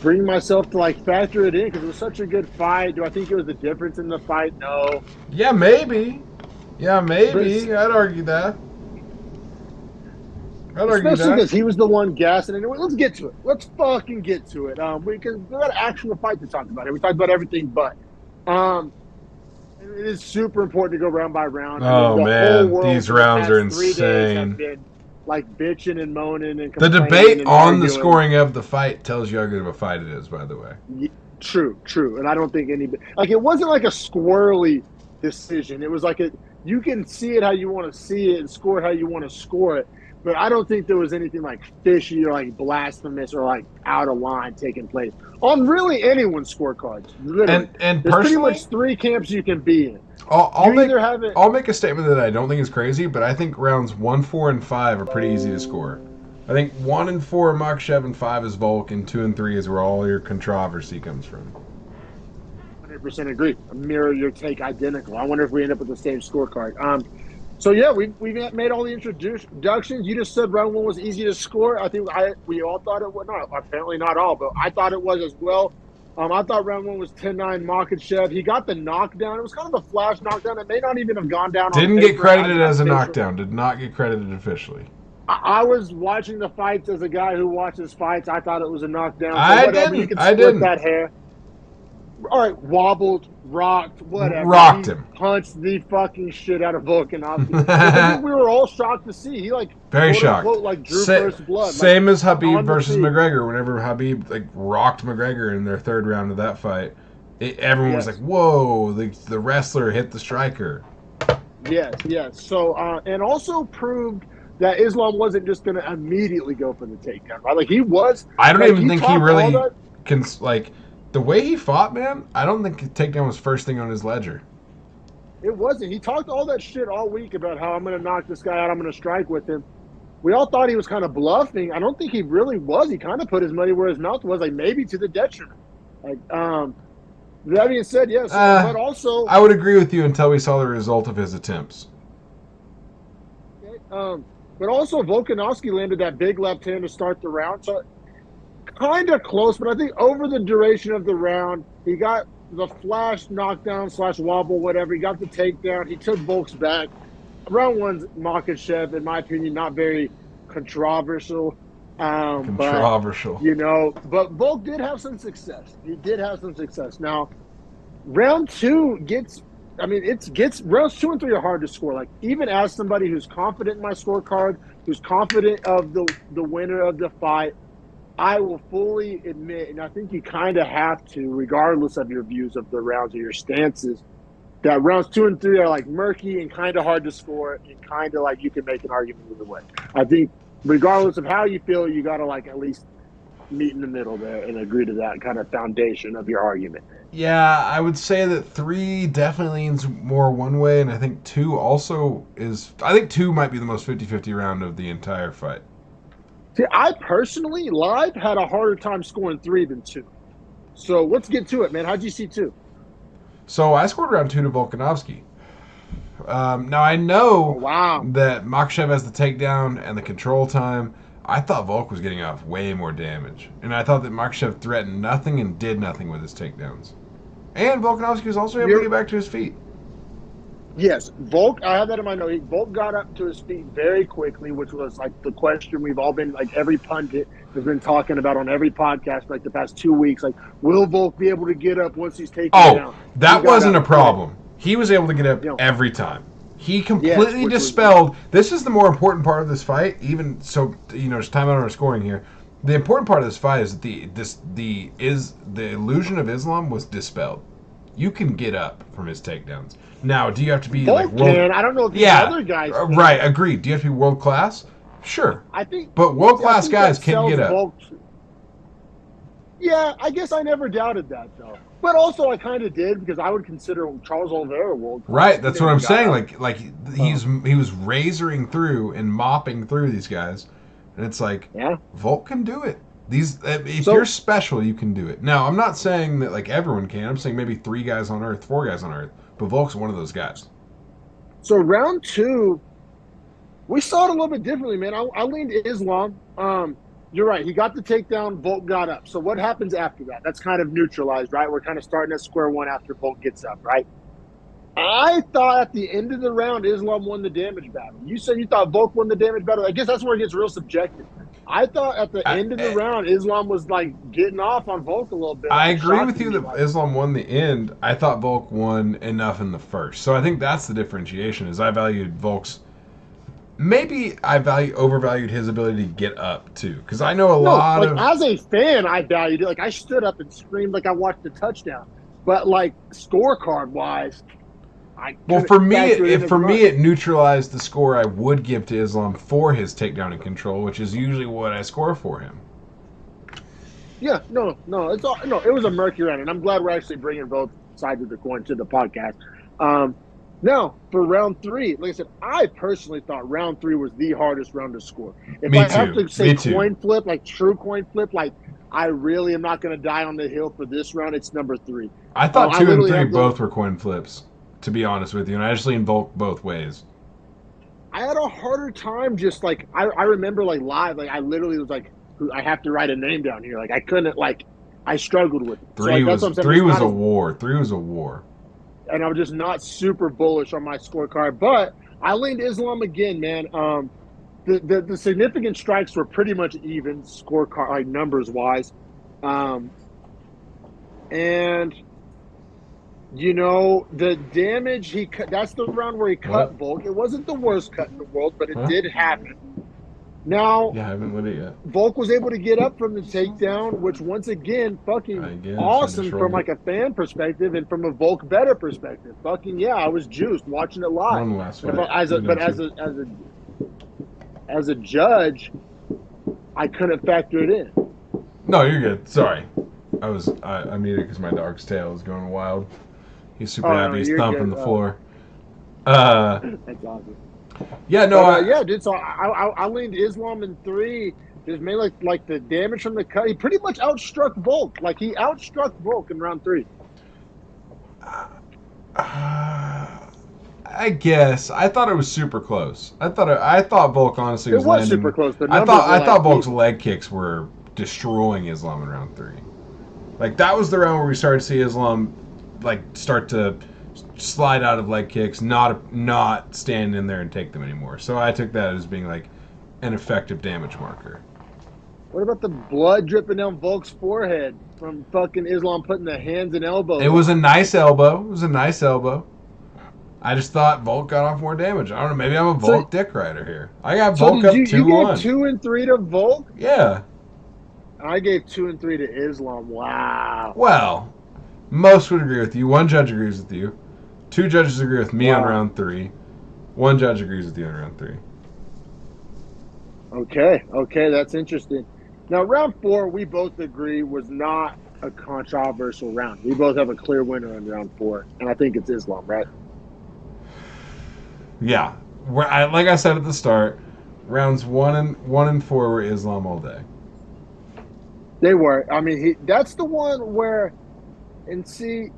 bring myself to, like, factor it in because it was such a good fight. Do I think it was the difference in the fight? No. Yeah, maybe. I'd argue that. Especially because he was the one gassing. Anyway, let's get to it. Let's fucking get to it. We got an actual fight to talk about. We talked about everything, but it is super important to go round by round. Oh, man, these rounds are insane. Been, like, bitching and moaning and the complaining. debate and on arguing. the scoring of the fight tells you how good of a fight it is, by the way. True. And I don't think it wasn't like a squirrely decision. It was like you can see it how you want to see it and score it how you want to score it. But I don't think there was anything like fishy or like blasphemous or like out of line taking place on really anyone's scorecards. Literally. And there's pretty personally, much 3 camps you can be in. I'll make a statement that I don't think is crazy, but I think rounds 1, 4, and 5 are pretty easy to score. I think 1 and 4 are Makhachev and 5 is Volk, and 2 and 3 is where all your controversy comes from. 100% agree. Mirror your take identical. I wonder if we end up with the same scorecard. So yeah, we've made all the introductions. You just said round 1 was easy to score. I think we all thought it was not. Apparently not all, but I thought it was as well. I thought round 1 was 10-9 Makhachev. He got the knockdown. It was kind of a flash knockdown. It may not even have gone down. Didn't get credited as a knockdown. Did not get credited officially. I was watching the fights as a guy who watches fights. I thought it was a knockdown. So I didn't. That hair. All right, wobbled, rocked, whatever. Rocked him. Punched the fucking shit out of Volkanovski. We were all shocked to see. He very shocked. Like drew first blood. Same as Khabib versus McGregor. Whenever Khabib rocked McGregor in their 3rd round of that fight, everyone was like, "Whoa!" The wrestler hit the striker. Yes. So and also proved that Islam wasn't just going to immediately go for the takedown. Right? Like he was. I don't even think he really can The way he fought, man, I don't think takedown was first thing on his ledger. It wasn't. He talked all that shit all week about how I'm going to knock this guy out, I'm going to strike with him. We all thought he was kind of bluffing. I don't think he really was. He kind of put his money where his mouth was, like maybe to the detriment. That being said, yes, but also... I would agree with you until we saw the result of his attempts. But also Volkanovski landed that big left hand to start the round, so... Kind of close, but I think over the duration of the round, he got the flash knockdown / wobble, whatever. He got the takedown. He took Volk's back. Round 1's Makhachev, in my opinion, not very controversial. Controversial. But Volk did have some success. He did have some success. Now, round 2 rounds 2 and 3 are hard to score. Like, even as somebody who's confident in my scorecard, who's confident of the winner of the fight, I will fully admit, and I think you kind of have to, regardless of your views of the rounds or your stances, that rounds 2 and 3 are like murky and kind of hard to score and kind of like you can make an argument either way. I think regardless of how you feel, you got to at least meet in the middle there and agree to that kind of foundation of your argument. Yeah, I would say that 3 definitely leans more one way, and I think 2 also is... I think 2 might be the most 50-50 round of the entire fight. See, I personally, live, had a harder time scoring 3 than 2. So let's get to it, man. How'd you see 2? So I scored round 2 to Volkanovski. Now I know that Makhachev has the takedown and the control time. I thought Volk was getting off way more damage. And I thought that Makhachev threatened nothing and did nothing with his takedowns. And Volkanovski was also able to get back to his feet. Yes, Volk, I have that in my note. Volk got up to his feet very quickly, which was the question we've all been, every pundit has been talking about on every podcast for the past 2 weeks. Will Volk be able to get up once he's taken down? Oh, that wasn't a problem. He was able to get up every time. He completely dispelled. This is the more important part of this fight. Even so, just time out on our scoring here. The important part of this fight is that the illusion of Islam was dispelled. You can get up from his takedowns. Now, do you have to be world? I don't know if the other guys can. Right, agreed. Do you have to be world class? Sure. I think, but world class guys can get up. Yeah, I guess I never doubted that though. But also, I kind of did because I would consider Charles Oliveira world class. Right, that's what I'm saying. He was razoring through and mopping through these guys, and it's Volk can do it. If you're special, you can do it. Now, I'm not saying that everyone can. I'm saying maybe 3 guys on Earth, 4 guys on Earth. But Volk's one of those guys. So round 2, we saw it a little bit differently, man. I leaned Islam. You're right. He got the takedown. Volk got up. So what happens after that? That's kind of neutralized, right? We're kind of starting at square one after Volk gets up, right? I thought at the end of the round, Islam won the damage battle. You said you thought Volk won the damage battle. I guess that's where it gets real subjective. I thought at the end of the round, Islam was getting off on Volk a little bit. I agree with you that Islam won the end. I thought Volk won enough in the first. So I think that's the differentiation, is I valued Volk's maybe I overvalued his ability to get up too, because I know a No, lot like of. as a fan, I valued it. Like I stood up and screamed like I watched a touchdown. But like scorecard wise, I Well, couldn't factor it in as for much. me, it neutralized the score I would give to Islam for his takedown and control, which is usually what I score for him. Yeah, no, it's all no. It was a murky round, and I'm glad we're actually bringing both sides of the coin to the podcast. Now for round three, like I said, I personally thought round three was the hardest round to score. If Me I have too. to say Me too. coin flip, like true coin flip, like I really am not going to die on the hill for this round. It's number three. I thought I 2 and literally 3 have the. both were coin flips, to be honest with you, and I actually invoked both ways. I had a harder time just like I remember like live, like I literally was like, I have to write a name down here. Like I couldn't like I struggled with it. So like that's what I'm saying. Three It's was not a as, war. 3 was a war. and I'm just not super bullish on my scorecard. But I leaned Islam again, man. The significant strikes were pretty much even scorecard like numbers wise, and you know the damage he cut. That's the round where he cut What? Volk. It wasn't the worst cut in the world, but it Huh? did happen. Now Yeah, I haven't lit it yet. Volk was able to get up from the takedown, which once again, fucking I guess I awesome just from rolled like a fan perspective and from a Volk better perspective. Fucking yeah, I was juiced watching it live. Won the last But fight. as a judge, I couldn't factor it in. No, you're good. Sorry. I muted because my dog's tail is going wild. He's super happy. He's you're thumping good. the floor. That's awesome. Yeah, no, But, yeah, dude. So I leaned Islam in 3. Just made like the damage from the cut. He pretty much outstruck Volk. Like he outstruck Volk in round 3. I guess I thought it was super close. I thought Volk honestly was landing. Super close. The I numbers were thought like Volk's even. leg kicks were destroying Islam in round 3. Like that was the round where we started to see Islam like start to slide out of leg kicks, not stand in there and take them anymore. So I took that as being like an effective damage marker. What about the blood dripping down Volk's forehead from fucking Islam putting the hands and elbows? It was a nice elbow. I just thought Volk got off more damage. I don't know. Maybe I'm a Volk dick rider here. I got Volk up 2-1. You gave 2 and 3 to Volk? Yeah. I gave 2 and 3 to Islam. Wow. Well, most would agree with you. One judge agrees with you. 2 judges agree with me on round 3. 1 judge agrees with you on round 3. Okay, that's interesting. Now, round 4, we both agree was not a controversial round. We both have a clear winner in round 4, and I think it's Islam, right? Yeah. Like I said at the start, rounds 1 and 4 were Islam all day. They were. I mean, that's the one where, and see,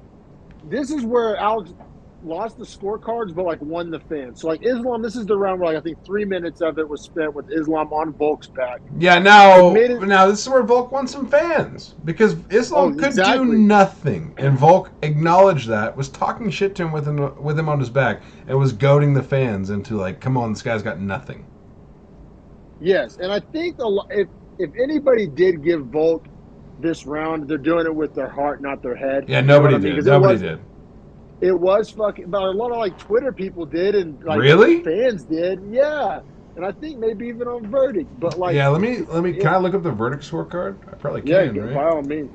this is where Alex lost the scorecards, but like won the fans. So like Islam, this is the round where like, I think 3 minutes of it was spent with Islam on Volk's back. Yeah, now this is where Volk won some fans because Islam could do nothing, and Volk acknowledged that, was talking shit to him with him on his back, and was goading the fans into like, come on, this guy's got nothing. Yes, and I think if anybody did give Volk this round, they're doing it with their heart, not their head. Yeah, nobody did. Nobody did. It was fucking, but a lot of like Twitter people did, and like really fans did, yeah. And I think maybe even on verdict, but like yeah. Let me. Can I look up the verdict scorecard? I probably can. Right? By all means.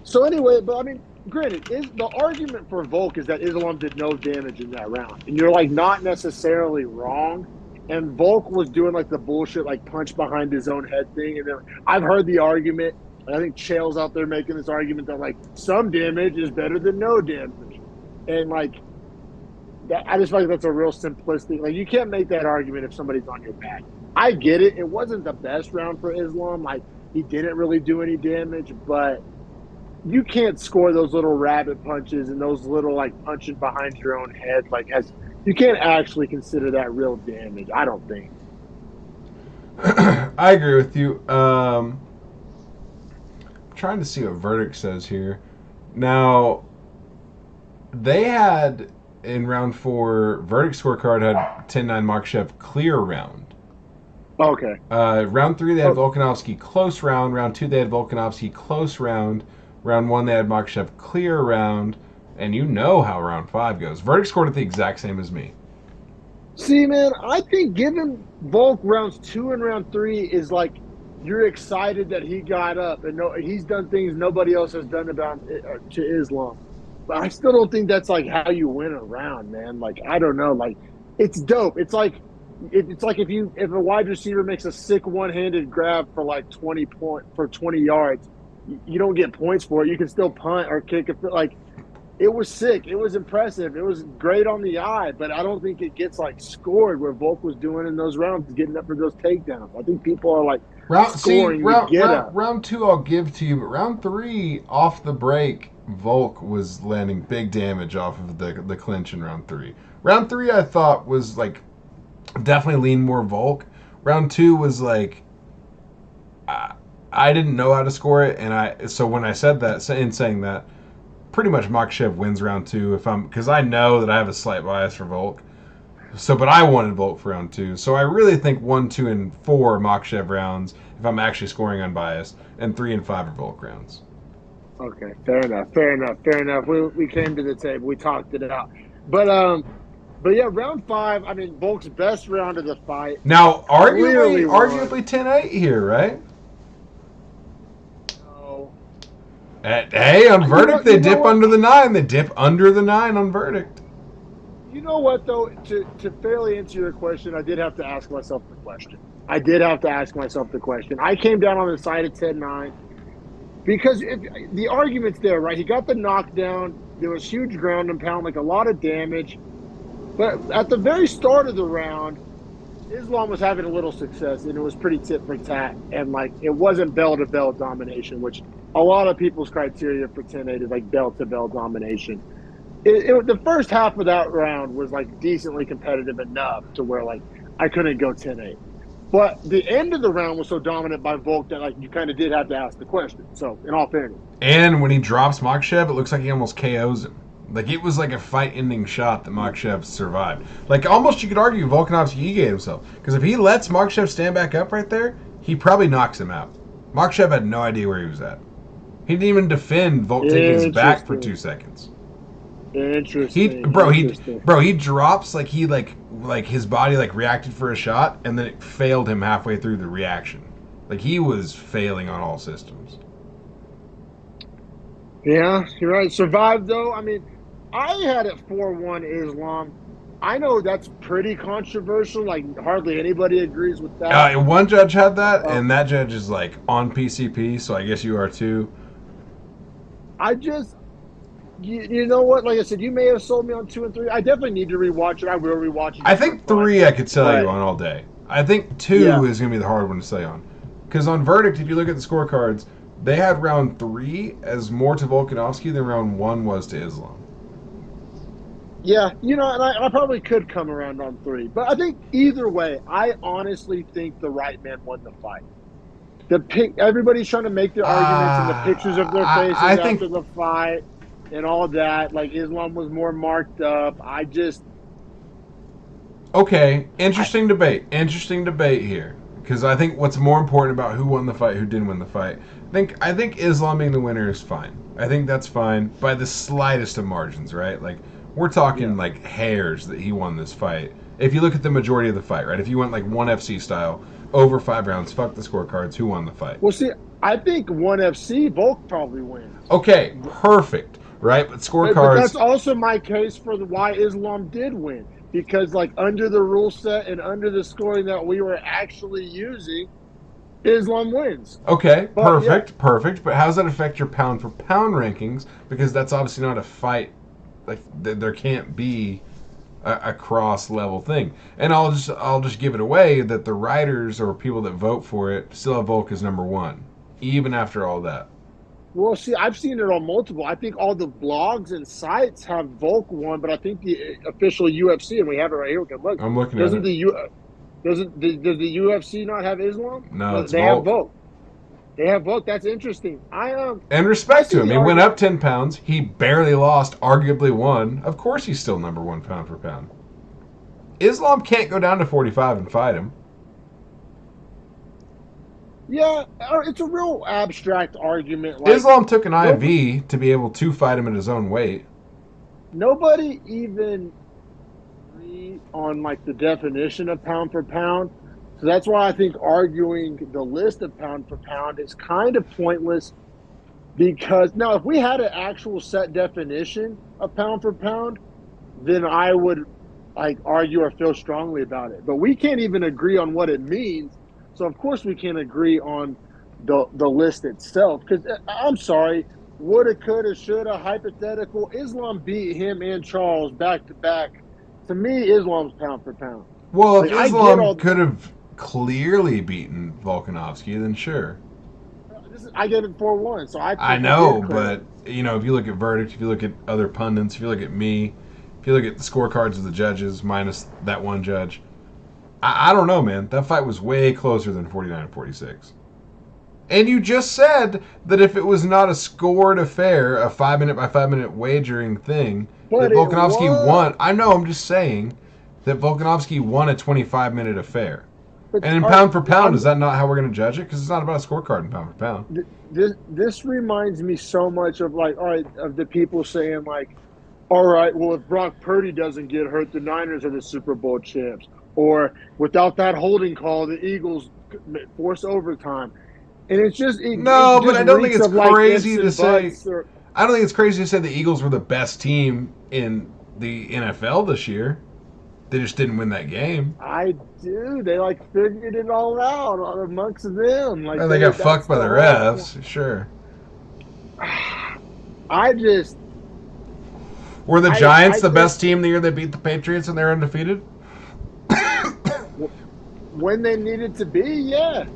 So anyway, but I mean, granted, the argument for Volk is that Islam did no damage in that round, and you're like not necessarily wrong. And Volk was doing like the bullshit, like punch behind his own head thing, and then I've heard the argument. I think Chael's out there making this argument that like some damage is better than no damage, and like that, I just feel like that's a real simplistic. Like you can't make that argument if somebody's on your back. I get it. It wasn't the best round for Islam. Like he didn't really do any damage, but you can't score those little rabbit punches and those little like punching behind your own head. Like you can't actually consider that real damage. I don't think. I agree with you. Trying to see what verdict says here. Now, they had in round 4, verdict scorecard had 10-9 Makhachev clear round. Okay. Round 3 they had Volkanovski close round. Round 2 they had Volkanovski close round. Round 1 they had Makhachev clear round. And you know how round 5 goes. Verdict scored it the exact same as me. See, man, I think giving Volk rounds 2 and round 3 is like you're excited that he got up and he's done things nobody else has done about to Islam. But I still don't think that's like how you win a round, man. Like I don't know, like it's dope. It's like if a wide receiver makes a sick one-handed grab for like 20 yards, you don't get points for it. You can still punt or kick it. Like it was sick. It was impressive. It was great on the eye, but I don't think it gets like scored where Volk was doing in those rounds, getting up for those takedowns. I think people are like scoring the get up. Round 2 I'll give to you, but round 3 off the break, Volk was landing big damage off of the clinch in round 3. Round 3 I thought was like definitely lean more Volk. Round 2 was like I didn't know how to score it, so when I said that, in saying that, pretty much Makhachev wins round 2 because I know that I have a slight bias for Volk. So, but I wanted Volk for round 2. So I really think 1, 2, and 4 Makhachev rounds if I'm actually scoring unbiased, and 3 and 5 are Volk rounds. Okay, fair enough. We came to the table. We talked it out. But yeah, round 5. I mean, Volk's best round of the fight. Now, arguably 10-8 here, right? Hey, on verdict, they dip under the 9. They dip under the 9 on verdict. You know what, though? To fairly answer your question, I did have to ask myself the question. I came down on the side of 10-9 because the argument's there, right? He got the knockdown. There was huge ground and pound, like a lot of damage. But at the very start of the round, Islam was having a little success, and it was pretty tit for tat. And, like, it wasn't bell-to-bell domination, which a lot of people's criteria for 10-8 is like bell-to-bell domination. The first half of that round was like decently competitive enough to where like I couldn't go 10-8. But the end of the round was so dominant by Volk that like you kind of did have to ask the question. So in all fairness. And when he drops Makhachev, it looks like he almost KOs him. Like it was like a fight-ending shot that Makhachev survived. Like almost you could argue Volkanovski EGA'd himself. Because if he lets Makhachev stand back up right there, he probably knocks him out. Makhachev had no idea where he was at. He didn't even defend Volk taking his back for 2 seconds. Interesting. He drops like his body like reacted for a shot and then it failed him halfway through the reaction. Like he was failing on all systems. Yeah, you're right. Survived though. I mean, I had it 4-1 Islam. I know that's pretty controversial. Like hardly anybody agrees with that. One judge had that, and that judge is like on PCP, so I guess you are too. You know what? Like I said, you may have sold me on 2 and 3. I definitely need to rewatch it. I will rewatch it. I think 3 I could sell you on all day. I think 2 is going to be the hard one to sell you on. Because on verdict, if you look at the scorecards, they had round 3 as more to Volkanovski than round 1 was to Islam. Yeah, and I probably could come around on 3. But I think either way, I honestly think the right man won the fight. Everybody's trying to make their arguments and the pictures of their faces after the fight and all that. Like Islam was more marked up. Okay, interesting debate here. Because I think what's more important about who won the fight, who didn't win the fight. I think Islam being the winner is fine. I think that's fine by the slightest of margins, right? Like we're talking like hairs that he won this fight. If you look at the majority of the fight, right? If you went like ONE FC style, over 5 rounds, fuck the scorecards, who won the fight? Well, see, I think ONE FC, Volk probably wins. Okay, perfect, right? But scorecards... But that's also my case for why Islam did win. Because, like, under the rule set and under the scoring that we were actually using, Islam wins. Okay, perfect. But how does that affect your pound-for-pound rankings? Because that's obviously not a fight. Like, there can't be a cross-level thing. And I'll just give it away that the writers or people that vote for it still have Volk as number 1, even after all that. Well, see, I've seen it on multiple. I think all the blogs and sites have Volk 1, but I think the official UFC, and we have it right here, we can look. I'm looking at it. Does the UFC not have Islam? No, it's They Volk. have Volk. They have Volk. That's interesting. And respect to him. He went up 10 pounds. He barely lost, arguably won. Of course he's still number 1 pound for pound. Islam can't go down to 45 and fight him. Yeah, it's a real abstract argument. Like, Islam took an IV to be able to fight him at his own weight. Nobody even on like the definition of pound for pound. So that's why I think arguing the list of pound for pound is kind of pointless. Because now, if we had an actual set definition of pound for pound, then I would like argue or feel strongly about it. But we can't even agree on what it means. So of course we can't agree on the list itself. Because I'm sorry, woulda, coulda, shoulda, hypothetical. Islam beat him and Charles back to back. To me, Islam's pound for pound. Well, Like, if Islam could have clearly beaten Volkanovski, then sure. I gave it 4-1, so I know, but if you look at verdict, if you look at other pundits, if you look at me, if you look at the scorecards of the judges minus that one judge, I don't know, man. That fight was way closer than 49-46. And you just said that if it was not a scored affair, a 5-minute by 5-minute wagering thing, that Volkanovski won. I know, I'm just saying that Volkanovski won a 25-minute affair. And in pound for pound, is that not how we're going to judge it? Because it's not about a scorecard in pound for pound. This reminds me so much of of the people saying all right, well, if Brock Purdy doesn't get hurt, the Niners are the Super Bowl champs. Or without that holding call, the Eagles force overtime. And it's just but I don't think it's crazy to say. I don't think it's crazy to say the Eagles were the best team in the NFL this year. They just didn't win that game. I do. They figured it all out amongst them. And they got fucked by the refs. Sure. Were the Giants the best team the year they beat the Patriots and they're undefeated? When they needed to be, yeah.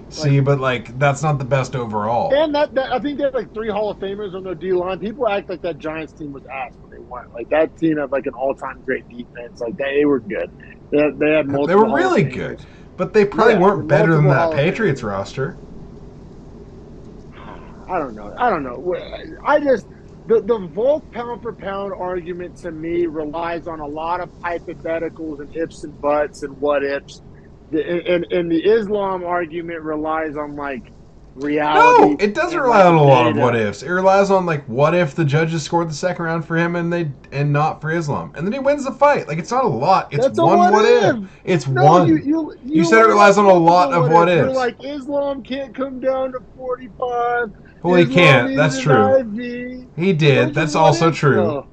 See, but that's not the best overall. And that I think they had 3 Hall of Famers on their D line. People act like that Giants team was ass when they won. That team had an all-time great defense. They were good. They had multiple. They were really good, but they probably weren't better than that Patriots roster. I don't know. I just the Volk pound for pound argument to me relies on a lot of hypotheticals and ifs and buts and what ifs. And the Islam argument relies on reality. No, it doesn't rely on a lot of what ifs. It relies on what if the judges scored the second round for him and not for Islam, and then he wins the fight. It's not a lot. It's That's one what if. It's one. You said it relies on a lot of what ifs. You're Islam can't come down to 45. Well, he can't. That's true. He did. That's also true.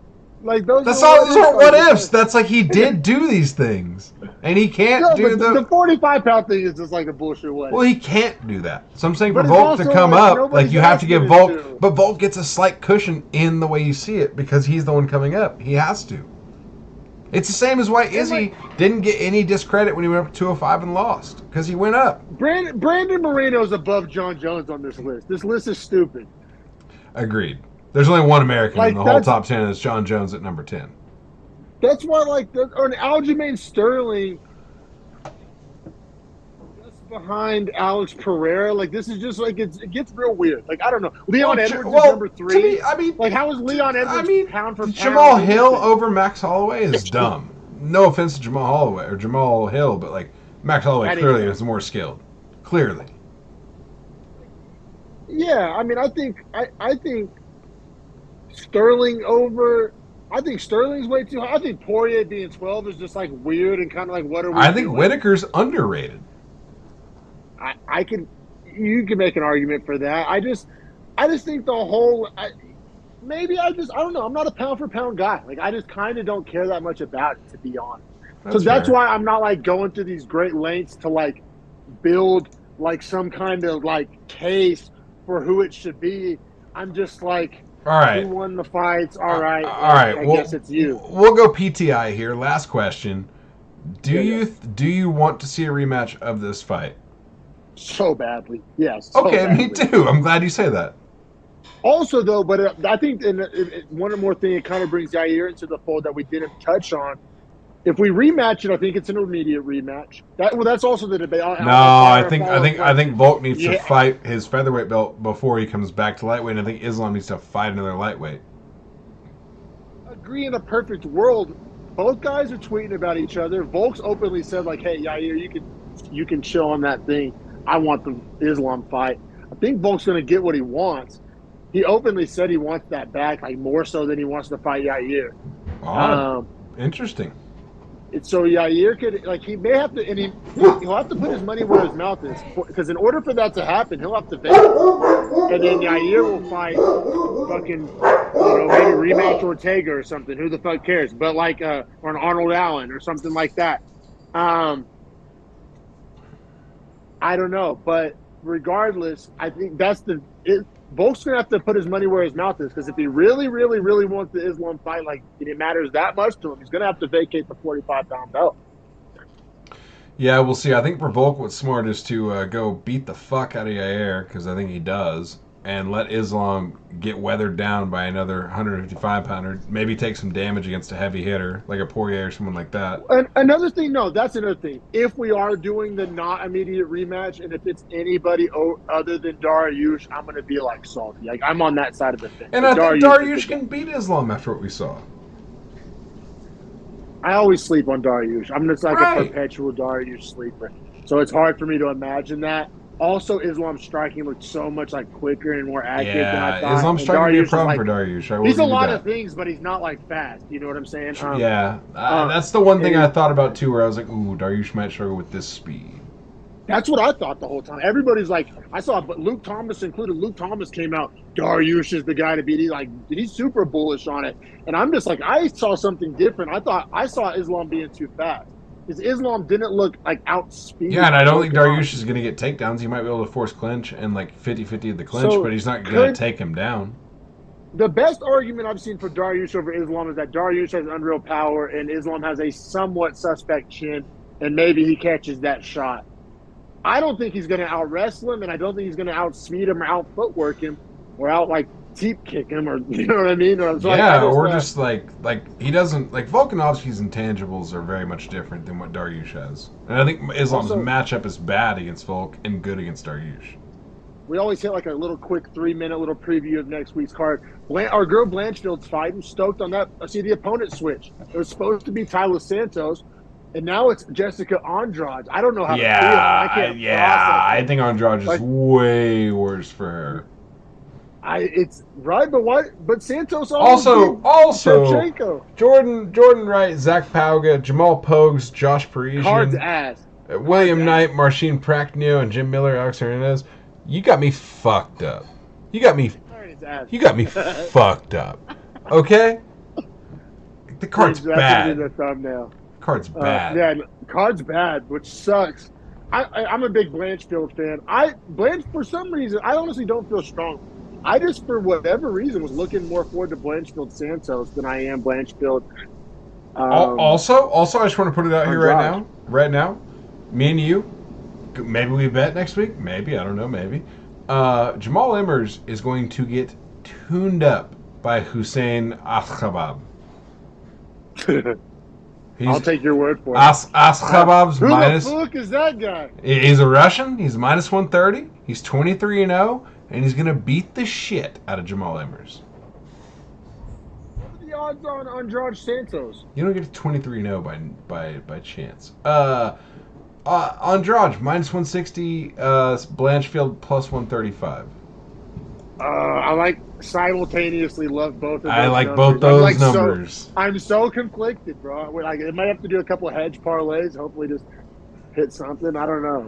Those aren't what ifs. That's he did do these things, and he can't do the 45-pound thing is just a bullshit way. Well, he can't do that. So I'm saying for Volk to come up, you have to give Volk, but Volk gets a slight cushion in the way you see it because he's the one coming up. He has to. It's the same as why Izzy didn't get any discredit when he went up to 205 and lost because he went up. Brandon Moreno's above John Jones on this list. This list is stupid. Agreed. There's only one American in the whole top 10, and it's John Jones at number 10. That's why, Aljamain Sterling just behind Alex Pereira. This is just it gets real weird. I don't know. Leon Edwards is number 3. To me, how is Leon Edwards pound for pound? Jamal Hill over Max Holloway is dumb. No offense to Jamal Hill, but Max Holloway clearly is more skilled. Clearly. Yeah, I think Sterling over. I think Sterling's way too high. I think Poirier being 12 is just weird and kind of what are we doing? I think Whitaker's underrated. You can make an argument for that. I just think the whole. I don't know. I'm not a pound for pound guy. I just kind of don't care that much about it, to be honest. That's why I'm not going through these great lengths to build some kind of case for who it should be. I'm just all right. Who won the fights? All right. I guess it's you. We'll go PTI here. Last question. Do you want to see a rematch of this fight? So badly. Yes. Okay, badly. Me too. I'm glad you say that. Also, though, but I think one more thing, it kind of brings Yair into the fold that we didn't touch on. If we rematch it, I think it's an immediate rematch. That's also the debate. I think Volk needs to fight his featherweight belt before he comes back to lightweight. And I think Islam needs to fight another lightweight. Agree in a perfect world. Both guys are tweeting about each other. Volk's openly said "Hey, Yair, you can chill on that thing. I want the Islam fight." I think Volk's going to get what he wants. He openly said he wants that back, more so than he wants to fight Yair. Interesting. So Yair could, like, he may have to, and he'll have to put his money where his mouth is, because in order for that to happen, he'll have to vacate, and then Yair will fight fucking, maybe rematch Ortega or something. Who the fuck cares? But like, or an Arnold Allen or something like that. I don't know, but regardless, I think Volk's gonna have to put his money where his mouth is, because if he really, really, really wants the Islam fight, like it matters that much to him, he's gonna have to vacate the 45-pound belt. Yeah, we'll see. I think for Volk, what's smart is to go beat the fuck out of Yair, because I think he does, and let Islam get weathered down by another 155-pounder. Maybe take some damage against a heavy hitter, like a Poirier or someone like that. And another thing, that's another thing. If we are doing the not immediate rematch, and if it's anybody other than Dariush, I'm going to be like salty. Like, I'm on that side of the fence. And I think Dariush can beat Islam after what we saw. I always sleep on Dariush. I'm just like a perpetual Dariush sleeper. So it's hard for me to imagine that. Also, Islam's striking looked so much like quicker and more accurate than I thought. Islam's striking would be a problem for Dariush. He's a lot of things, but he's not like fast. You know what I'm saying? That's the one thing I thought about too, where I was like, ooh, Dariush might struggle with this speed. That's what I thought the whole time. Everybody's like, but Luke Thomas included. Luke Thomas came out, Dariush is the guy to beat. He's super bullish on it. And I'm just like, I saw something different. I saw Islam being too fast. Because Islam didn't look like outspeed. Yeah, and I don't think Dariush is going to get takedowns. He might be able to force clinch and like 50-50 at the clinch, but he's not going to take him down. The best argument I've seen for Dariush over Islam is that Dariush has unreal power and Islam has a somewhat suspect chin, and maybe he catches that shot. I don't think he's going to out-wrestle him, and I don't think he's going to out-speed him or out-footwork him or teep kick him, or you know what I mean? Just like he doesn't, like, Volkanovski's intangibles are very much different than what Dariush has. And I think Islam's matchup is bad against Volk and good against Dariush. We always hit like a little quick 3-minute little preview of next week's card. Our girl Blanchfield's fighting, stoked on that. I see the opponent switch. It was supposed to be Tyler Santos, and now it's Jessica Andrade. I don't know how to feel. I think Andrade is way worse for her. It's right, but Santos also Shevchenko. Jordan Wright, Zach Pauga, Jamal Pogues, Josh Parisian, Card's ass, William Knight, Marcin Prachnio, and Jim Miller, Alex Hernandez. You got me fucked up. You got me fucked up. Okay? The card's bad. The thumbnail. Card's bad. Card's bad, which sucks. I'm a big Blanchfield fan. Blanche, for some reason, I honestly don't feel strong. I just, for whatever reason, was looking more forward to Blanchfield Santos than I am Blanchfield. Also, I just want to put it out here right now. Me and you, maybe we bet next week. Maybe, I don't know. Maybe Jamal Emmers is going to get tuned up by Hussein Askhabab. I'll take your word for it. Askhabab's Who minus. Who the fuck is that guy? He's a Russian. He's minus 130. He's 23-0. And he's going to beat the shit out of Jamal Emmers. What are the odds on Andrade Santos? You don't get to 23-0 by chance. Andrade, minus 160. Blanchfield, plus 135. I simultaneously love both of those I like numbers. both those numbers. I'm so conflicted, bro. I might have to do a couple of hedge parlays. Hopefully just hit something. I don't know.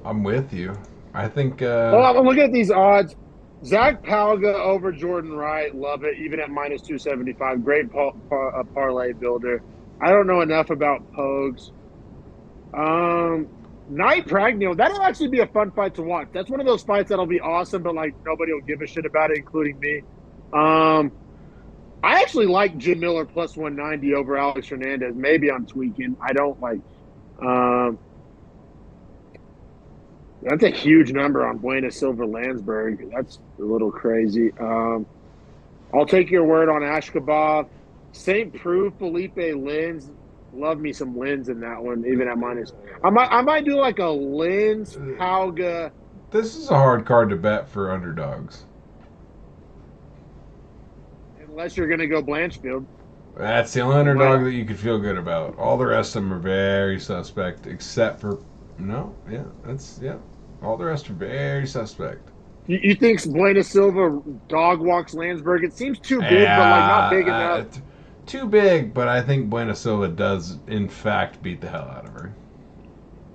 I'm with you. I think. I'm looking at these odds. Zach Pauga over Jordan Wright. Love it. Even at minus 275. Great parlay builder. I don't know enough about Pogues. Knight Pragnew. That'll actually be a fun fight to watch. That's one of those fights that'll be awesome, but nobody will give a shit about it, including me. I actually like Jim Miller plus 190 over Alex Hernandez. Maybe I'm tweaking. I don't like. That's a huge number on Buena Silva Landsberg. That's a little crazy. I'll take your word on Ashkabov. St. Preux, Felipe Lins. Love me some Lins in that one, even at minus. I might do like a Lins, Pauga. This is a hard card to bet for underdogs. Unless you're going to go Blanchfield. That's the only underdog that you could feel good about. All the rest of them are very suspect, except for... All the rest are very suspect. You think Buena Silva dog walks Landsberg? It seems too big, but not big enough. too big, but I think Buena Silva does, in fact, beat the hell out of her.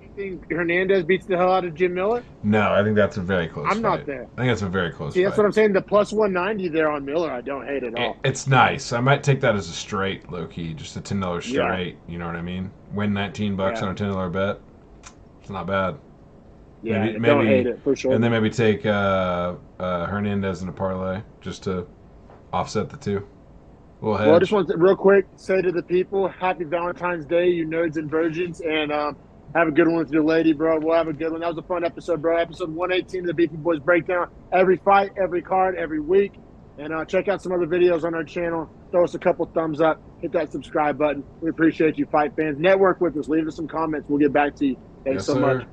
You think Hernandez beats the hell out of Jim Miller? No, I think that's a very close fight. I'm not there. I think that's a very close See, fight. that's what I'm saying. The plus 190 there on Miller, I don't hate at all. It's nice. I might take that as a straight, low-key, just a $10 straight. Yeah. You know what I mean? Win $19 on a $10 bet. It's not bad. Yeah, maybe, don't hate it, for sure. And then maybe take Hernandez in a parlay just to offset the two. Well, I just want to, real quick, say to the people, happy Valentine's Day, you nerds and virgins, and have a good one with your lady, bro. We'll have a good one. That was a fun episode, bro. Episode 118 of the Beefy Boys Breakdown. Every fight, every card, every week. And check out some other videos on our channel. Throw us a couple thumbs up. Hit that subscribe button. We appreciate you, fight fans. Network with us. Leave us some comments. We'll get back to you. Thanks so much.